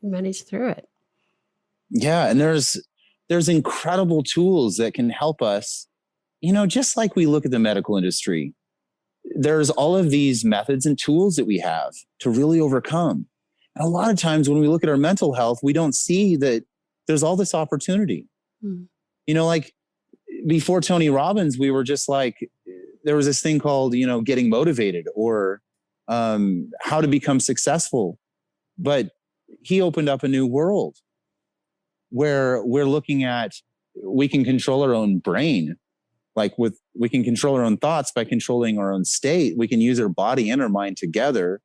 manage through it. Yeah. And there's incredible tools that can help us, just like we look at the medical industry, there's all of these methods and tools that we have to really overcome. And a lot of times when we look at our mental health, we don't see that there's all this opportunity. Like before Tony Robbins, we were just like, there was this thing called, getting motivated, or how to become successful. But he opened up a new world where we're looking at, we can control our own brain. We can control our own thoughts by controlling our own state. We can use our body and our mind together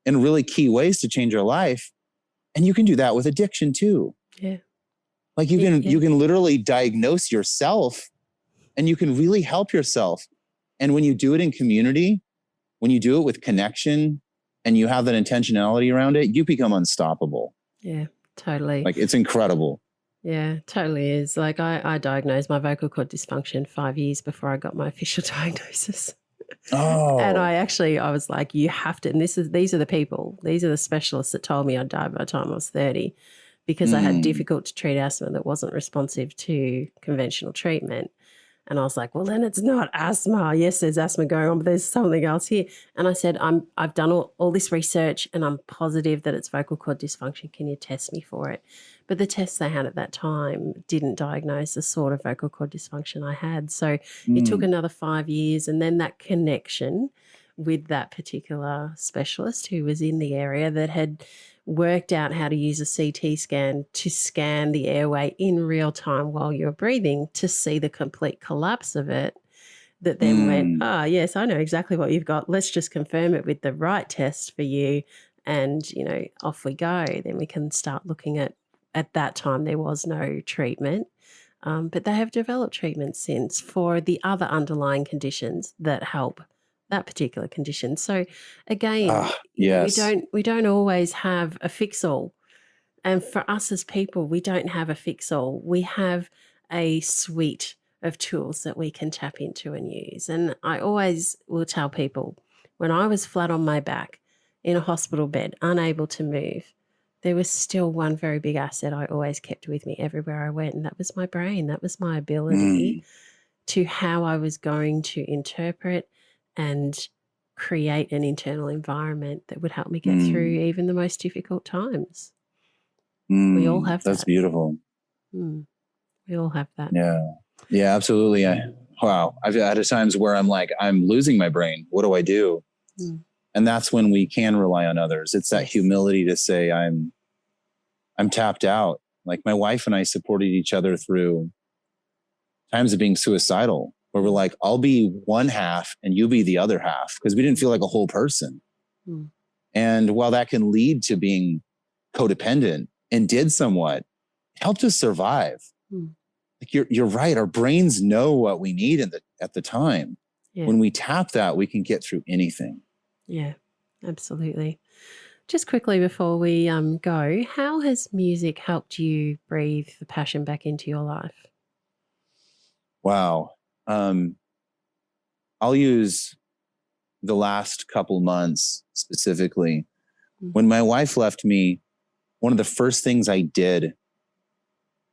in really key ways to change our life. And you can do that with addiction too. Yeah. Like you can literally diagnose yourself, and you can really help yourself. And when you do it in community, when you do it with connection and you have that intentionality around it, you become unstoppable. Yeah, totally. Like it's incredible. Yeah, totally is. Like I diagnosed my vocal cord dysfunction 5 years before I got my official diagnosis. Oh. And I was like, you have to, and these are the specialists that told me I'd die by the time I was 30, because I had difficult to treat asthma that wasn't responsive to conventional treatment. And I was like, well, then it's not asthma. Yes, there's asthma going on, but there's something else here. And I said, I've done all this research and I'm positive that it's vocal cord dysfunction. Can you test me for it? But the tests they had at that time didn't diagnose the sort of vocal cord dysfunction I had. So it took another 5 years, and then that connection with that particular specialist who was in the area that had worked out how to use a CT scan to scan the airway in real time while you're breathing to see the complete collapse of it, that then went, yes, I know exactly what you've got. Let's just confirm it with the right test for you. And, off we go. Then we can start looking at that time there was no treatment, but they have developed treatments since for the other underlying conditions that help that particular condition. So again, yes. we don't always have a fix-all. And for us as people, we don't have a fix-all. We have a suite of tools that we can tap into and use. And I always will tell people, when I was flat on my back in a hospital bed, unable to move, there was still one very big asset I always kept with me everywhere I went, and that was my brain. That was my ability to how I was going to interpret and create an internal environment that would help me get through even the most difficult times. We all have that. That's beautiful. We all have that. Yeah. Yeah, absolutely. I've had times where I'm like, I'm losing my brain. What do I do? And that's when we can rely on others. It's that humility to say, I'm tapped out. Like my wife and I supported each other through times of being suicidal, where we're like, I'll be one half and you be the other half, because we didn't feel like a whole person. And while that can lead to being codependent, and did somewhat, helped us survive. Like you're right. Our brains know what we need at the time. When we tap that, we can get through anything. Yeah, absolutely. Just quickly before we go, how has music helped you breathe the passion back into your life? Wow. I'll use the last couple months specifically. When my wife left me, one of the first things I did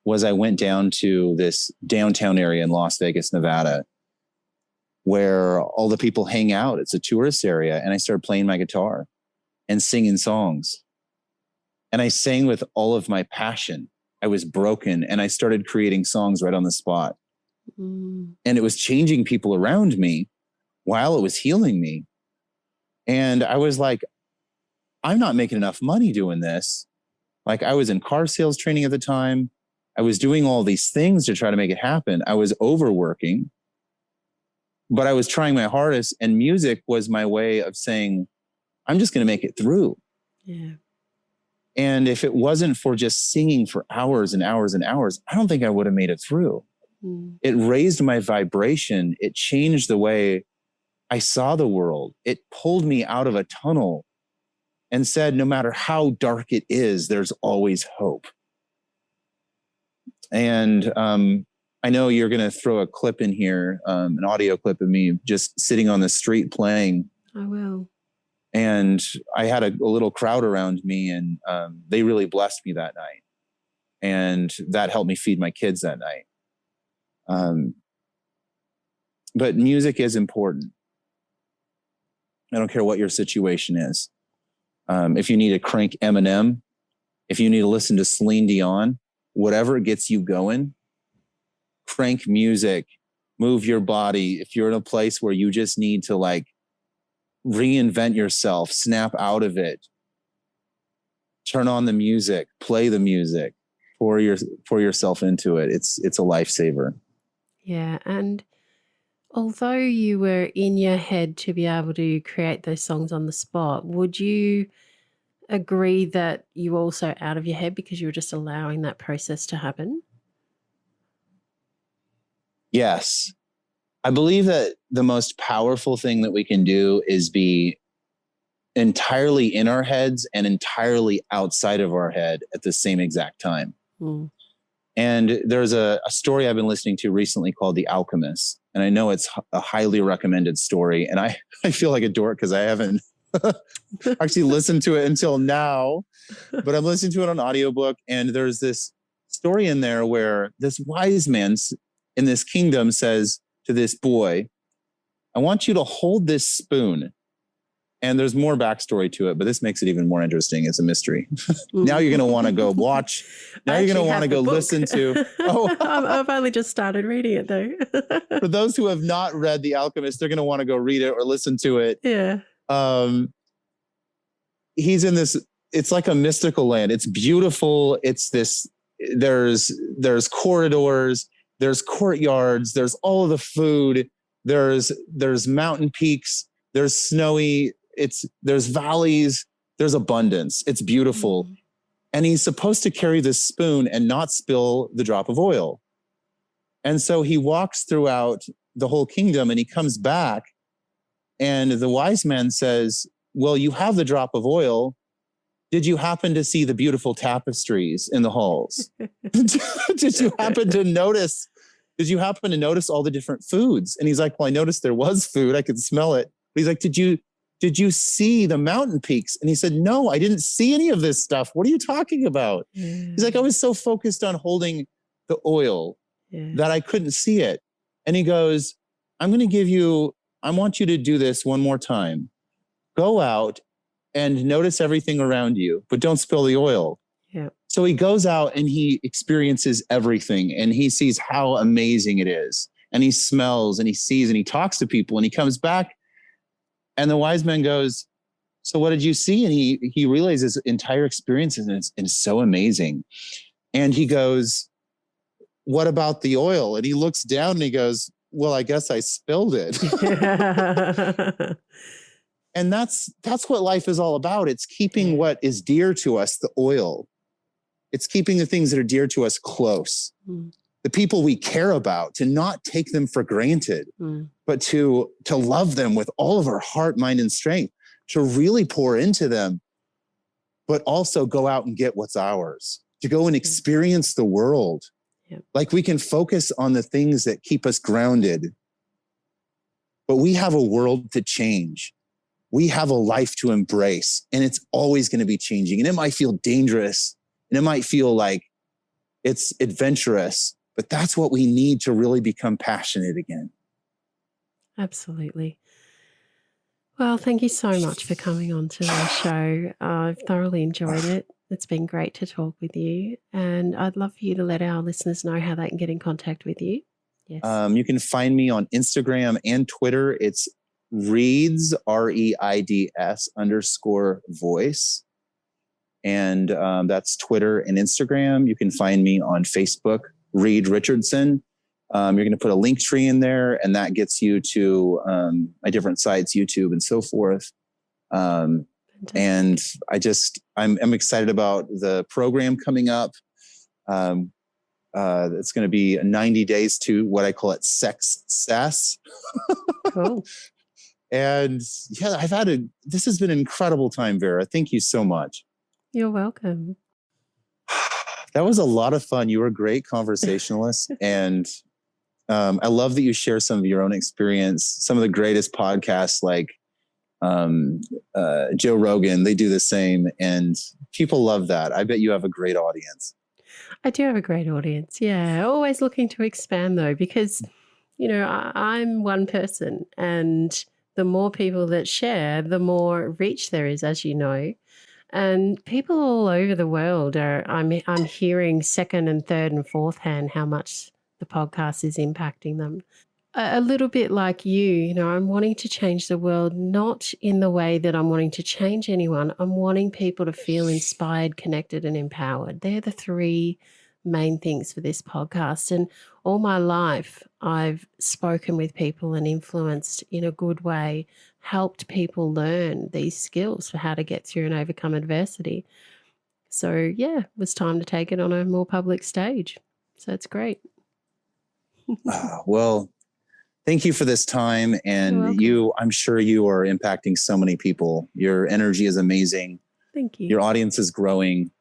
was I went down to this downtown area in Las Vegas, Nevada. where all the people hang out. It's a tourist area. And I started playing my guitar and singing songs. And I sang with all of my passion. I was broken and I started creating songs right on the spot. And it was changing people around me while it was healing me. And I was like, I'm not making enough money doing this. Like, I was in car sales training at the time. I was doing all these things to try to make it happen. I was overworking, but I was trying my hardest, and music was my way of saying, I'm just going to make it through. Yeah. And if it wasn't for just singing for hours and hours and hours, I don't think I would have made it through. It raised my vibration. It changed the way I saw the world. It pulled me out of a tunnel and said, no matter how dark it is, there's always hope. And I know you're going to throw a clip in here, an audio clip of me just sitting on the street playing. I will. And I had a little crowd around me, and they really blessed me that night. And that helped me feed my kids that night. But music is important. I don't care what your situation is. If you need to crank Eminem, if you need to listen to Celine Dion, whatever gets you going, crank music, move your body. If you're in a place where you just need to like reinvent yourself, snap out of it, turn on the music, play the music, pour yourself into it. It's a lifesaver. Yeah. And although you were in your head to be able to create those songs on the spot, would you agree that you were also out of your head because you were just allowing that process to happen? Yes. I believe that the most powerful thing that we can do is be entirely in our heads and entirely outside of our head at the same exact time. And there's a story I've been listening to recently called The Alchemist. And I know it's a highly recommended story. And I feel like a dork because I haven't actually listened to it until now. But I'm listening to it on audiobook. And there's this story in there where this wise man in this kingdom says to this boy, I want you to hold this spoon. And there's more backstory to it, but this makes it even more interesting. It's a mystery. Now you're going to want to go watch. Now you're going to want to go listen to. Oh, I've only just started reading it though. For those who have not read The Alchemist, they're going to want to go read it or listen to it. Yeah. He's in this. It's like a mystical land. It's beautiful. It's this. There's corridors. There's courtyards. There's all of the food. There's mountain peaks. There's snowy. There's valleys, there's abundance. It's beautiful. And he's supposed to carry this spoon and not spill the drop of oil. And so he walks throughout the whole kingdom and he comes back and the wise man says, well, you have the drop of oil. Did you happen to see the beautiful tapestries in the halls? Did you happen to notice all the different foods? And he's like, well, I noticed there was food. I could smell it. But he's like, did you see the mountain peaks? And he said, no, I didn't see any of this stuff. What are you talking about? He's like, I was so focused on holding the oil that I couldn't see it. And he goes, I want you to do this one more time. Go out and notice everything around you, but don't spill the oil. Yeah. So he goes out and he experiences everything and he sees how amazing it is. And he smells and he sees and he talks to people and he comes back. And the wise man goes, so what did you see? And he relays his entire experience and it's so amazing. And he goes, what about the oil? And he looks down and he goes, well, I guess I spilled it. And that's what life is all about. It's keeping what is dear to us, the oil. It's keeping the things that are dear to us close. The people we care about, to not take them for granted, but to love them with all of our heart, mind, and strength, to really pour into them, but also go out and get what's ours, to go and experience the world. Like we can focus on the things that keep us grounded, but we have a world to change. We have a life to embrace, and it's always going to be changing. And it might feel dangerous, and it might feel like it's adventurous, but that's what we need to really become passionate again. Absolutely. Well, thank you so much for coming on to the show. I've thoroughly enjoyed it. It's been great to talk with you. And I'd love for you to let our listeners know how they can get in contact with you. Yes. You can find me on Instagram and Twitter. It's Reids, REIDS _voice. And that's Twitter and Instagram. You can find me on Facebook, Reed Richardson. You're going to put a link tree in there, and that gets you to my different sites, YouTube and so forth. And I'm excited about the program coming up. It's going to be 90 days to what I call it success. Cool. And yeah, this has been an incredible time, Vera. Thank you so much. You're welcome. That was a lot of fun. You were a great conversationalist. And I love that you share some of your own experience. Some of the greatest podcasts like Joe Rogan, they do the same. And people love that. I bet you have a great audience. I do have a great audience. Yeah. Always looking to expand though, because, I'm one person, and the more people that share, the more reach there is, as you know. And people all over the world I'm hearing second and third and fourth hand how much the podcast is impacting them. A little bit like you, I'm wanting to change the world, not in the way that I'm wanting to change anyone. I'm wanting people to feel inspired, connected, and empowered. They're the three main things for this podcast. And all my life, I've spoken with people and influenced in a good way, helped people learn these skills for how to get through and overcome adversity. So, yeah, it was time to take it on a more public stage. So it's great. Well, thank you for this time. And I'm sure you are impacting so many people. Your energy is amazing. Thank you. Your audience is growing.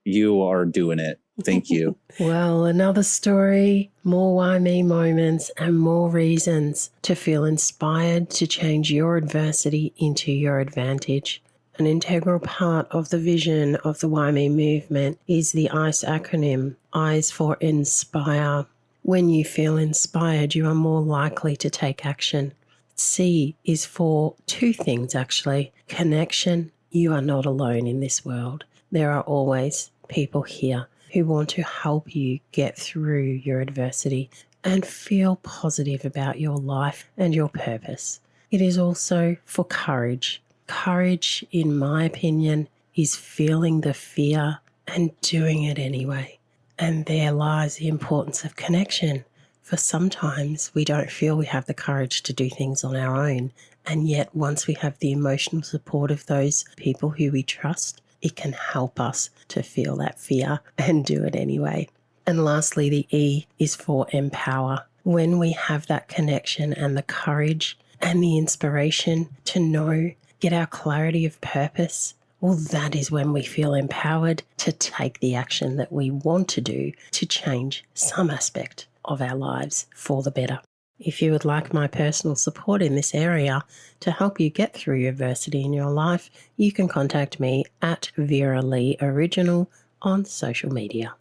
You are doing it. Thank you. Well, another story, more WhyMe moments, and more reasons to feel inspired to change your adversity into your advantage. An integral part of the vision of the WhyMe movement is the ICE acronym, I's for Inspire. When you feel inspired, you are more likely to take action. C is for two things, actually. Connection. You are not alone in this world. There are always people here who want to help you get through your adversity and feel positive about your life and your purpose. It is also for courage. Courage, in my opinion, is feeling the fear and doing it anyway. And there lies the importance of connection. For sometimes we don't feel we have the courage to do things on our own. And yet once we have the emotional support of those people who we trust, it can help us to feel that fear and do it anyway. And lastly, the E is for empower. When we have that connection and the courage and the inspiration to know, get our clarity of purpose, well, that is when we feel empowered to take the action that we want to do to change some aspect of our lives for the better. If you would like my personal support in this area to help you get through adversity in your life, you can contact me at Vera-Lee Original on social media.